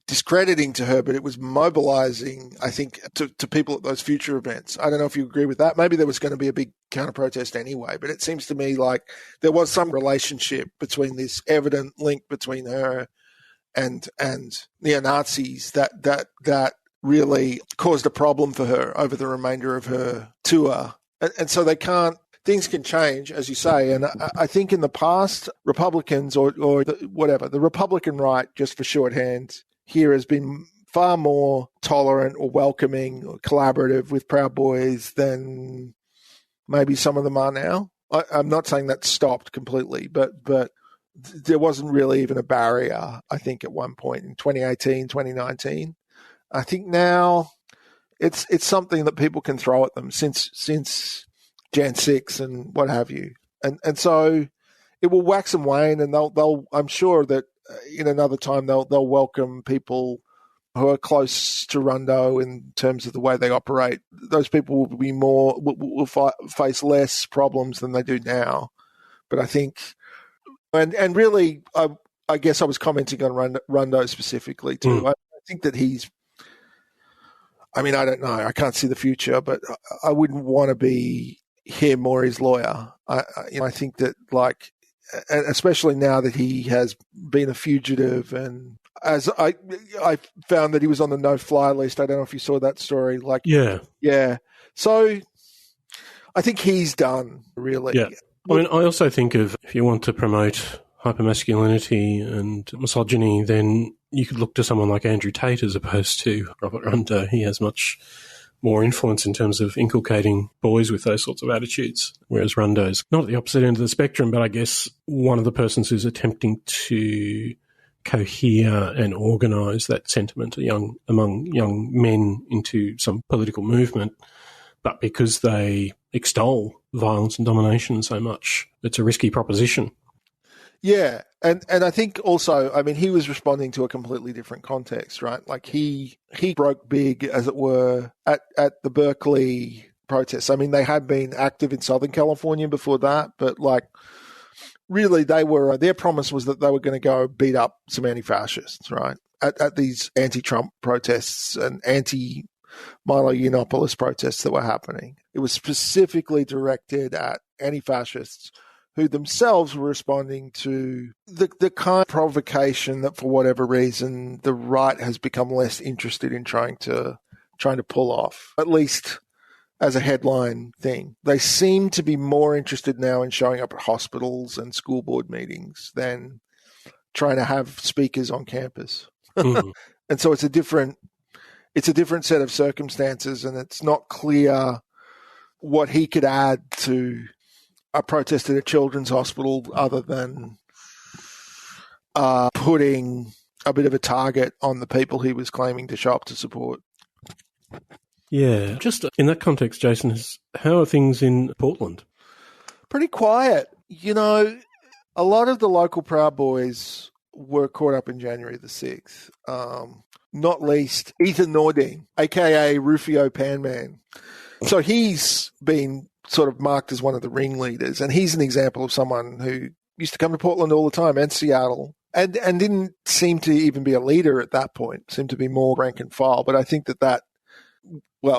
S9: discrediting to her, but it was mobilizing, I think, to people at those future events. I don't know if you agree with that. Maybe there was going to be a big counter-protest anyway, but it seems to me like there was some relationship between this evident link between her and neo-Nazis that really caused a problem for her over the remainder of her tour. And so things can change, as you say. And I think in the past, Republicans or the Republican right, just for shorthand, here has been far more tolerant or welcoming or collaborative with Proud Boys than maybe some of them are now. I'm not saying that stopped completely, but there wasn't really even a barrier, I think, at one point in 2018, 2019. I think now it's something that people can throw at them since Jan 6 and what have you. And so it will wax and wane, and they'll I'm sure that in another time they'll welcome people who are close to Rundo in terms of the way they operate. Those people will be will face less problems than they do now. But I think, and really, I guess I was commenting on Rundo specifically too. I think that I don't know. I can't see the future, but I wouldn't want to be him or his lawyer. I think that, like, especially now that he has been a fugitive, and as I found that he was on the no-fly list. I don't know if you saw that story. Like, yeah. So I think he's done, really.
S7: Yeah. I mean, I also think of, if you want to promote hypermasculinity and misogyny, then you could look to someone like Andrew Tate as opposed to Robert Rundo. He has much more influence in terms of inculcating boys with those sorts of attitudes, whereas Rundo's not at the opposite end of the spectrum, but I guess one of the persons who's attempting to cohere and organise that sentiment among young men into some political movement, but because they extol violence and domination so much. It's a risky proposition.
S9: Yeah, and I think also, I mean, he was responding to a completely different context, right? Like he broke big, as it were, at the Berkeley protests. I mean, they had been active in Southern California before that, but like really their promise was that they were going to go beat up some anti-fascists, right? At these anti-Trump protests and anti-Milo Yiannopoulos protests that were happening. It was specifically directed at anti-fascists who themselves were responding to the kind of provocation that, for whatever reason, the right has become less interested in trying to pull off, at least as a headline thing. They seem to be more interested now in showing up at hospitals and school board meetings than trying to have speakers on campus. Mm. And so it's a different set of circumstances, and it's not clear what he could add to a protest at a children's hospital other than putting a bit of a target on the people he was claiming to show up to support.
S7: Yeah. Just in that context, Jason, how are things in Portland?
S9: Pretty quiet. You know, a lot of the local Proud Boys were caught up in January the 6th. Not least Ethan Nordine, a.k.a. Rufio Panman. So he's been sort of marked as one of the ringleaders, and he's an example of someone who used to come to Portland all the time and Seattle and didn't seem to even be a leader at that point, seemed to be more rank and file. But I think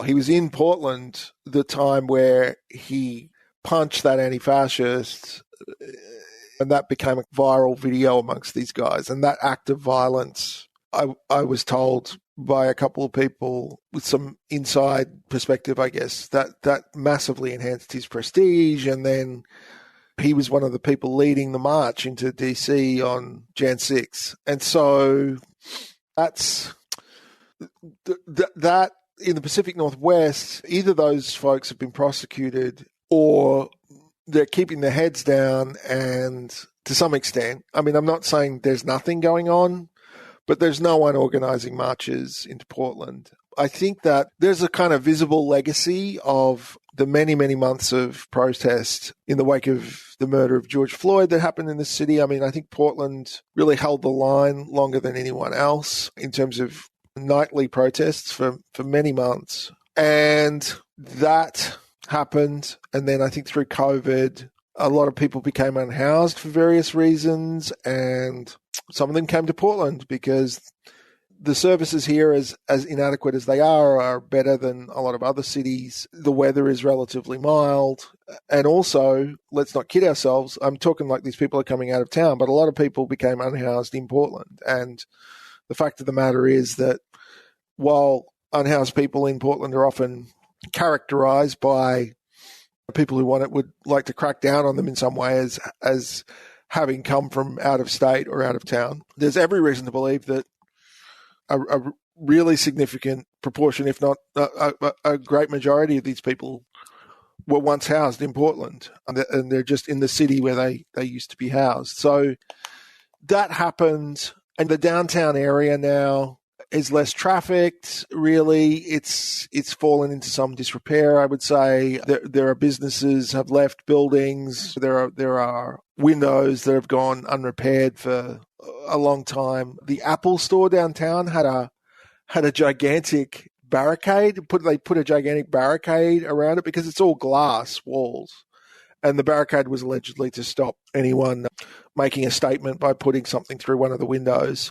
S9: he was in Portland the time where he punched that anti-fascist, and that became a viral video amongst these guys. And that act of violence, I was told by a couple of people with some inside perspective, I guess, that massively enhanced his prestige. And then he was one of the people leading the march into DC on Jan 6. And so that's that in the Pacific Northwest, either those folks have been prosecuted or they're keeping their heads down. And to some extent, I mean, I'm not saying there's nothing going on, but there's no one organizing marches into Portland. I think that there's a kind of visible legacy of the many, many months of protest in the wake of the murder of George Floyd that happened in the city. I mean, I think Portland really held the line longer than anyone else in terms of nightly protests for many months. And that happened. And then I think through COVID, a lot of people became unhoused for various reasons, and some of them came to Portland because the services here, as inadequate as they are better than a lot of other cities. The weather is relatively mild. And also, let's not kid ourselves, I'm talking like these people are coming out of town, but a lot of people became unhoused in Portland. And the fact of the matter is that while unhoused people in Portland are often characterized by people who would like to crack down on them in some way as having come from out of state or out of town, there's every reason to believe that a really significant proportion, if not a great majority of these people were once housed in Portland, and they're just in the city where they used to be housed. So that happened, and the downtown area now is less trafficked. Really, it's fallen into some disrepair, I would say. There are businesses have left buildings. There are windows that have gone unrepaired for a long time. The Apple store downtown had a gigantic barricade. They put a gigantic barricade around it because it's all glass walls. And the barricade was allegedly to stop anyone making a statement by putting something through one of the windows.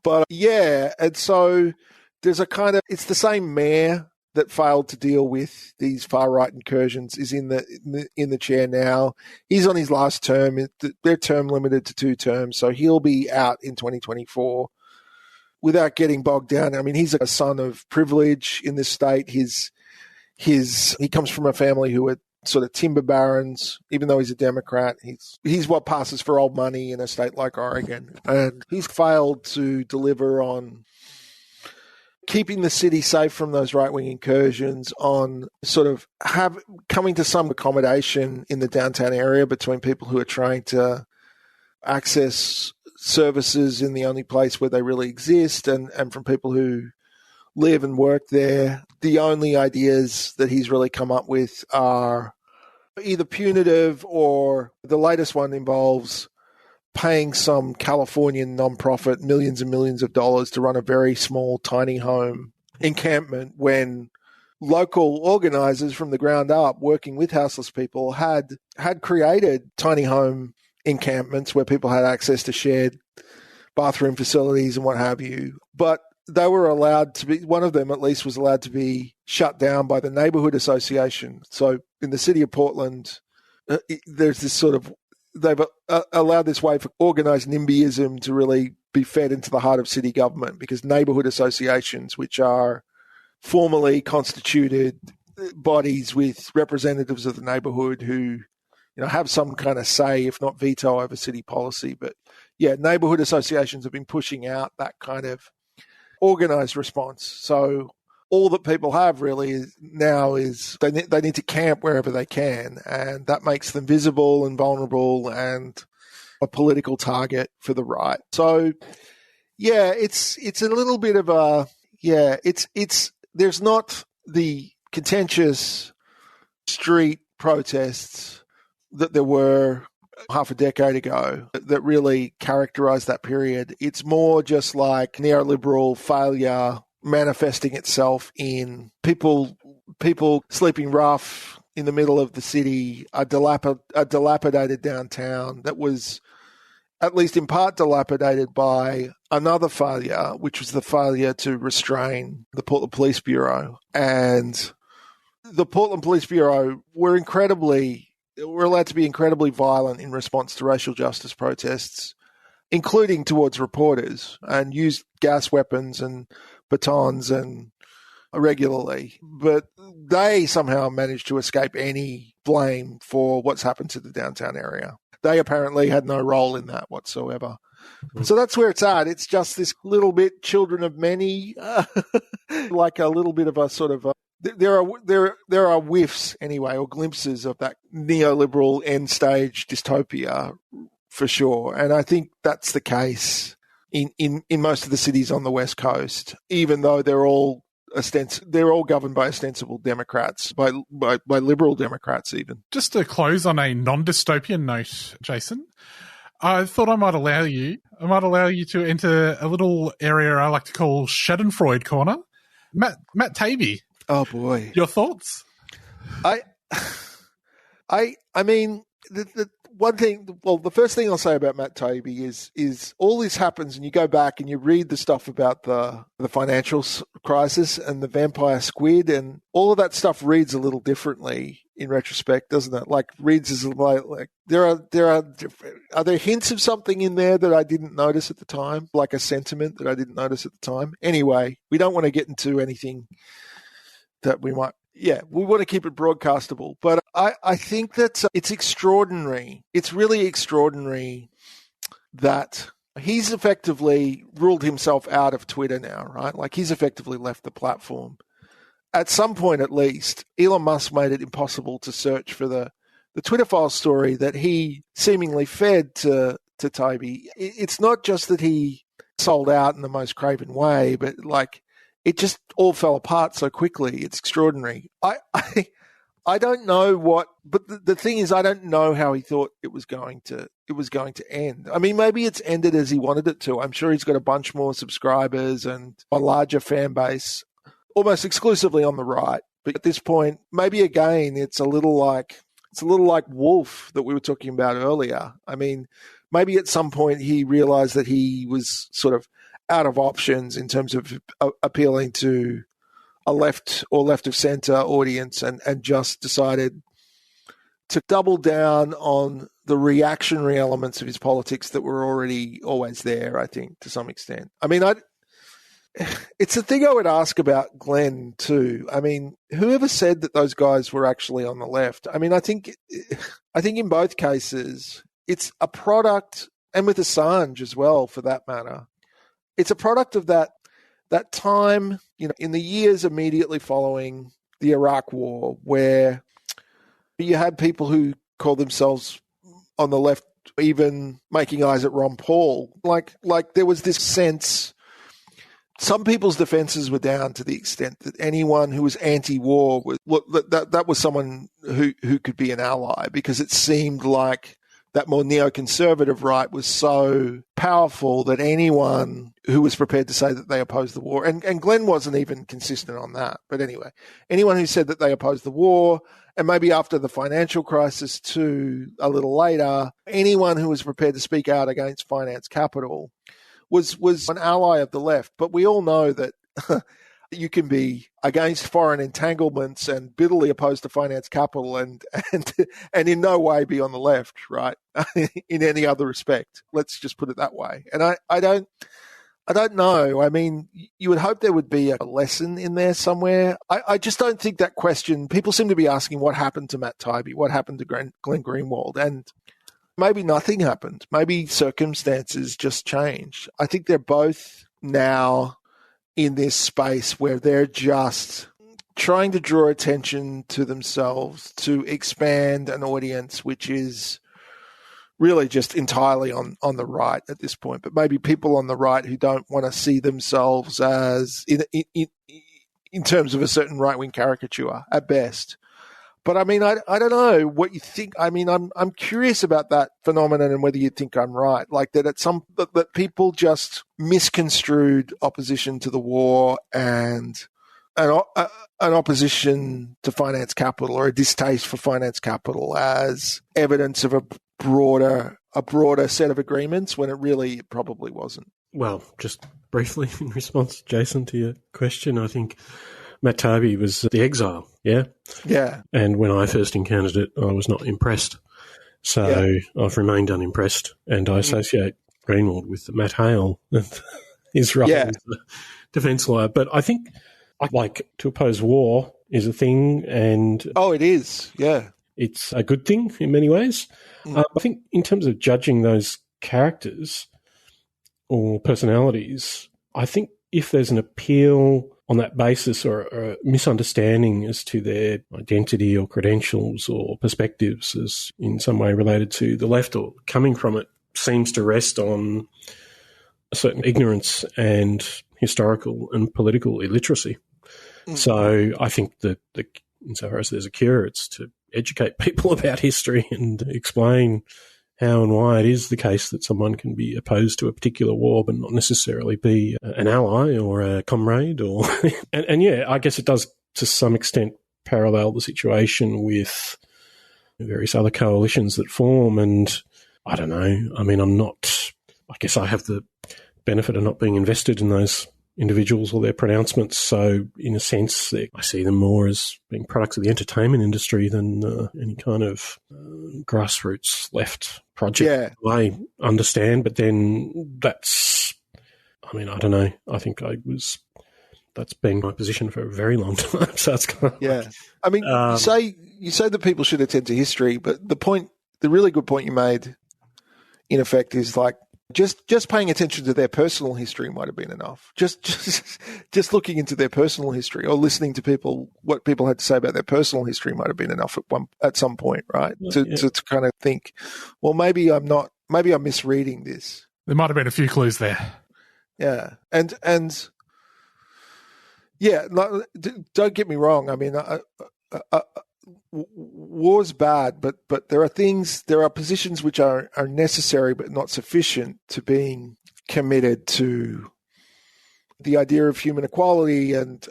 S9: But yeah, and so there's it's the same mayor that failed to deal with these far-right incursions is in the chair now. He's on his last term. They're term limited to 2 terms, so he'll be out in 2024 without getting bogged down. I mean, he's a son of privilege in this state. He comes from a family who are sort of timber barons. Even though he's a Democrat, he's what passes for old money in a state like Oregon. And he's failed to deliver on keeping the city safe from those right-wing incursions, on sort of coming to some accommodation in the downtown area between people who are trying to access services in the only place where they really exist and from people who live and work there. The only ideas that he's really come up with are either punitive or the latest one involves paying some Californian nonprofit millions and millions of dollars to run a very small tiny home encampment when local organizers from the ground up working with houseless people had created tiny home encampments where people had access to shared bathroom facilities and what have you. But they were allowed to be, one of them at least was allowed to be shut down by the neighborhood association. So in the city of Portland, there's this sort of, they've allowed this way for organized NIMBYism to really be fed into the heart of city government, because neighborhood associations, which are formally constituted bodies with representatives of the neighborhood who, have some kind of say, if not veto, over city policy. But yeah, neighborhood associations have been pushing out that kind of organized response. So all that people have really now is they need to camp wherever they can, and that makes them visible and vulnerable and a political target for the right. So yeah, it's a little bit of a, there's not the contentious street protests that there were half a decade ago that really characterized that period. It's more just like neoliberal failure manifesting itself in people sleeping rough in the middle of the city, a dilapidated downtown that was at least in part dilapidated by another failure, which was the failure to restrain the Portland Police Bureau. And the Portland Police Bureau were allowed to be incredibly violent in response to racial justice protests, including towards reporters, and used gas weapons and batons and regularly. But they somehow managed to escape any blame for what's happened to the downtown area. They apparently had no role in that whatsoever. So that's where it's at. It's just this little bit children of many, like a little bit of a sort of there are whiffs anyway, or glimpses of that neoliberal end stage dystopia for sure. And I think that's the case in most of the cities on the West Coast, even though they're all governed by ostensible Democrats, by liberal Democrats even.
S8: Just to close on a non-dystopian note, Jason, I thought I might allow you to enter a little area I like to call Schadenfreude corner. Matt Taibbi.
S9: Oh boy.
S8: Your thoughts?
S9: I mean, the one thing, well, the first thing I'll say about Matt Taibbi is all this happens and you go back and you read the stuff about the financial crisis and the vampire squid, and all of that stuff reads a little differently in retrospect, doesn't it? Like reads as like are there hints of something in there that I didn't notice at the time, like a sentiment that I didn't notice at the time. Anyway, we don't want to get into anything that we might. Yeah, we want to keep it broadcastable. But I think that it's extraordinary. It's really extraordinary that he's effectively ruled himself out of Twitter now, right? Like he's effectively left the platform. At some point, at least, Elon Musk made it impossible to search for the Twitter files story that he seemingly fed to Taibbi. It's not just that he sold out in the most craven way, but like, it just all fell apart so quickly. It's extraordinary. I don't know what, but the thing is, I don't know how he thought it was going to end. I mean, maybe it's ended as he wanted it to. I'm sure he's got a bunch more subscribers and a larger fan base, almost exclusively on the right. But at this point, maybe again, it's a little like Wolf that we were talking about earlier. I mean, maybe at some point he realized that he was sort of out of options in terms of appealing to a left or left of center audience, and just decided to double down on the reactionary elements of his politics that were already always there, I think, to some extent. I mean, it's a thing I would ask about Glenn too. I mean, whoever said that those guys were actually on the left? I mean, I think in both cases, it's a product, and with Assange as well, for that matter, it's a product of that time, in the years immediately following the Iraq War, where you had people who called themselves on the left, even making eyes at Ron Paul. Like there was this sense some people's defenses were down to the extent that anyone who was anti-war that was someone who could be an ally, because it seemed like that more neoconservative right was so powerful that anyone who was prepared to say that they opposed the war, and Glenn wasn't even consistent on that, but anyway, anyone who said that they opposed the war, and maybe after the financial crisis too, a little later, anyone who was prepared to speak out against finance capital was an ally of the left. But we all know that you can be against foreign entanglements and bitterly opposed to finance capital and in no way be on the left, right? In any other respect. Let's just put it that way. And I don't know. I mean, you would hope there would be a lesson in there somewhere. I just don't think that question, people seem to be asking what happened to Matt Taibbi, what happened to Glenn Greenwald, and maybe nothing happened. Maybe circumstances just changed. I think they're both now in this space where they're just trying to draw attention to themselves, to expand an audience which is really just entirely on the right at this point, but maybe people on the right who don't want to see themselves as in terms of a certain right-wing caricature at best. But I mean, I don't know what you think. I mean, I'm curious about that phenomenon and whether you think I'm right. Like that that people just misconstrued opposition to the war and an opposition to finance capital, or a distaste for finance capital, as evidence of a broader set of agreements, when it probably wasn't.
S7: Well, just briefly in response, Jason, to your question, I think Matt Taibbi was the exile, yeah?
S9: Yeah.
S7: And when I first encountered it, I was not impressed. So I've remained unimpressed, and I associate Greenwald with Matt Hale and his role as a defence lawyer. But I think, like, to oppose war is a thing, and...
S9: Oh, it is, yeah.
S7: It's a good thing in many ways. I think in terms of judging those characters or personalities, I think if there's an appeal on that basis, or a misunderstanding as to their identity or credentials or perspectives as in some way related to the left or coming from it, seems to rest on a certain ignorance and historical and political illiteracy. So I think that insofar as there's a cure, it's to educate people about history and explain how and why it is the case that someone can be opposed to a particular war but not necessarily be an ally or a comrade. Or and yeah, I guess it does to some extent parallel the situation with various other coalitions that form. And I don't know, I mean, I guess I have the benefit of not being invested in those individuals or their pronouncements. So in a sense, I see them more as being products of the entertainment industry than any kind of grassroots left project. Yeah. I understand, but then that's, I mean, I don't know. I think that's been my position for a very long time. So it's kind of
S9: I mean, you say that people should attend to history, but the really good point you made, in effect, is like, just paying attention to their personal history might have been enough. Just looking into their personal history, or listening to what people had to say about their personal history might have been enough at some point, right? To kind of think, well, maybe I'm misreading this.
S8: There might have been a few clues there.
S9: Yeah, and yeah, don't get me wrong. I mean, war's bad, but there are positions which are necessary but not sufficient to being committed to the idea of human equality and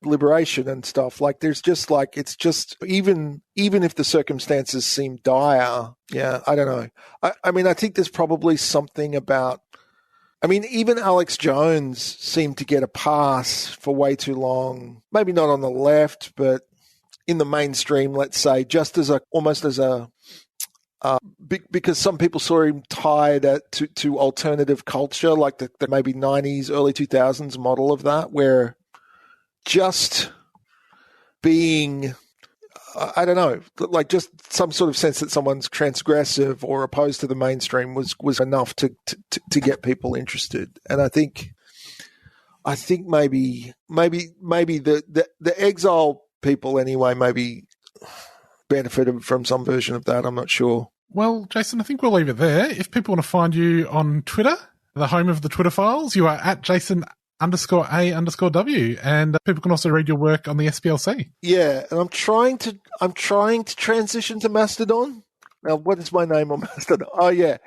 S9: liberation and stuff. Like, there's just like, it's just, even if the circumstances seem dire, I don't know. I mean, I think there's probably something about, I mean, even Alex Jones seemed to get a pass for way too long. Maybe not on the left, but in the mainstream, let's say, just as because some people saw him tied to alternative culture, like the maybe 90s, early 2000s model of that, where just being, I don't know, like just some sort of sense that someone's transgressive or opposed to the mainstream was enough to get people interested. And I think maybe the exile people anyway maybe benefited from some version of that. I'm not sure.
S8: Well, Jason, I think we'll leave it there. If people want to find you on Twitter, the home of the Twitter files. You are at Jason_A_W, and people can also read your work on the SPLC.
S9: Yeah, and I'm trying to transition to Mastodon. Now, what is my name on Mastodon? Oh yeah,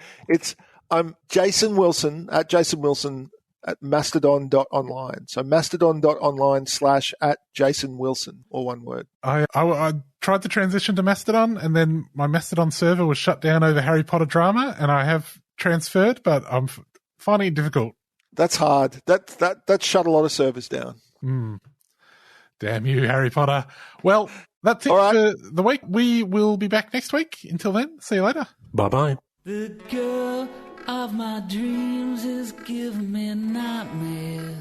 S9: I'm Jason Wilson at Jason Wilson at mastodon.online. So mastodon.online /@Jason Wilson, all one word.
S8: I tried to transition to Mastodon, and then my Mastodon server was shut down over Harry Potter drama, and I have transferred, but I'm finding it difficult.
S9: That's hard. That shut a lot of servers down.
S8: Damn you, Harry Potter. Well, that's it for the week. We will be back next week. Until then, see you later.
S7: Bye-bye.
S10: The girl of my dreams is giving me nightmares.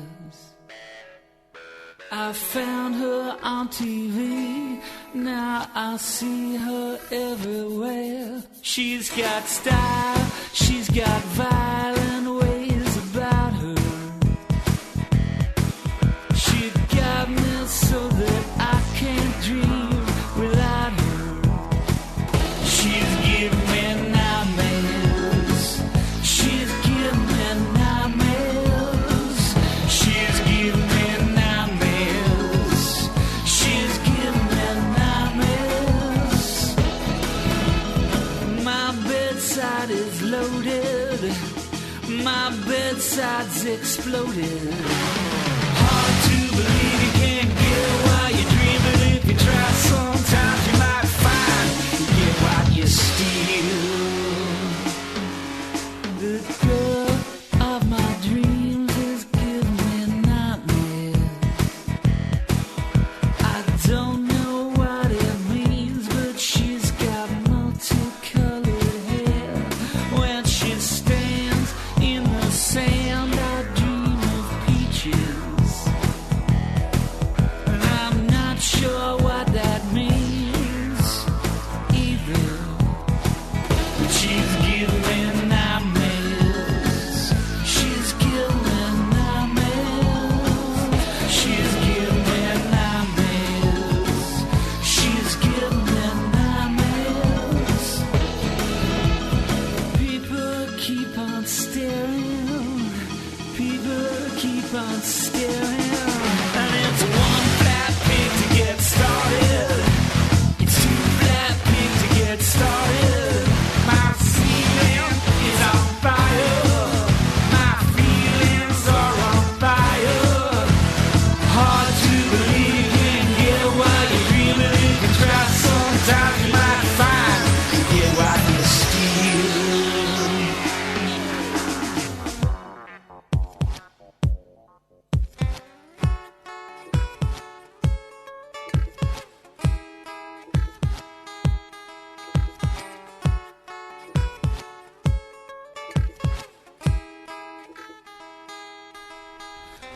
S10: I found her on TV, now I see her everywhere. She's got style, she's got violent ways about her. She got me so that I can't dream without her. She's giving me nightmares. She's giving me nightmares. She's giving me nightmares. She's giving me nightmares. My bedside is loaded. My bedside's exploded. Hard to believe you can't get while you're dreaming. If you try, sometimes you might find you get what you steal. The girl of my dreams is giving me nightmares. I don't know what it means, but she's got multicolored hair. When she stands in the sand, I dream of peaches. And I'm not sure what that means either. But she's giving me nightmares. She's giving me nightmares. She's giving me nightmares. She's giving me nightmares. People keep on staring. People keep on staring. And it's one flat pig to get started. It's two flat pigs to get started. My ceiling is on fire. My feelings are on fire. Hard to believe you can't get what you're dreaming. If you try, sometimes you might find you get what you steal.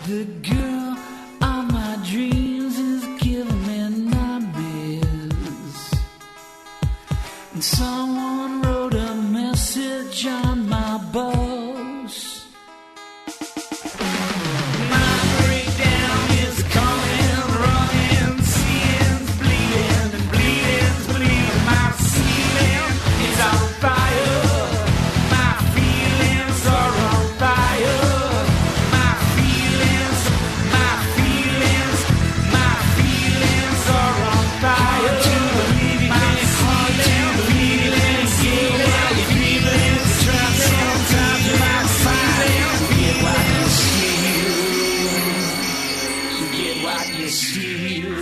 S10: The girl of my dreams is giving me nightmares. And someone wrote a message on my bus. My breakdown is coming, running, seeing's bleeding, and bleeding's bleeding. My ceiling is on fire. My feelings are on fire. My feelings are on fire. To believe you can't see them feelings, get what you feeling. Try sometimes you might find get what you steal. Get what you steal.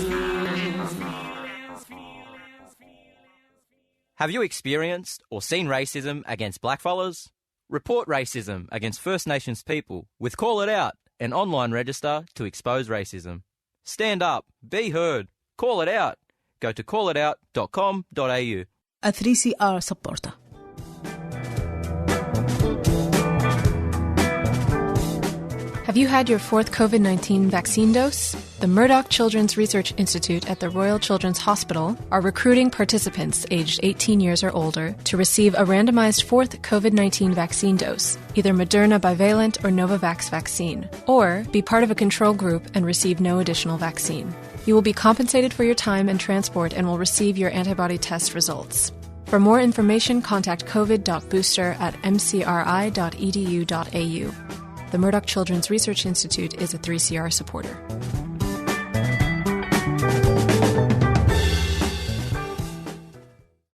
S11: Have you experienced or seen racism against blackfellas? Report racism against First Nations people with Call It Out, an online register to expose racism. Stand up, be heard, call it out. Go to callitout.com.au.
S12: A 3CR supporter.
S13: Have you had your fourth COVID-19 vaccine dose? The Murdoch Children's Research Institute at the Royal Children's Hospital are recruiting participants aged 18 years or older to receive a randomized fourth COVID-19 vaccine dose, either Moderna bivalent or Novavax vaccine, or be part of a control group and receive no additional vaccine. You will be compensated for your time and transport and will receive your antibody test results. For For more information, contact covid.booster@mcri.edu.au. The Murdoch Children's Research Institute is a 3CR supporter.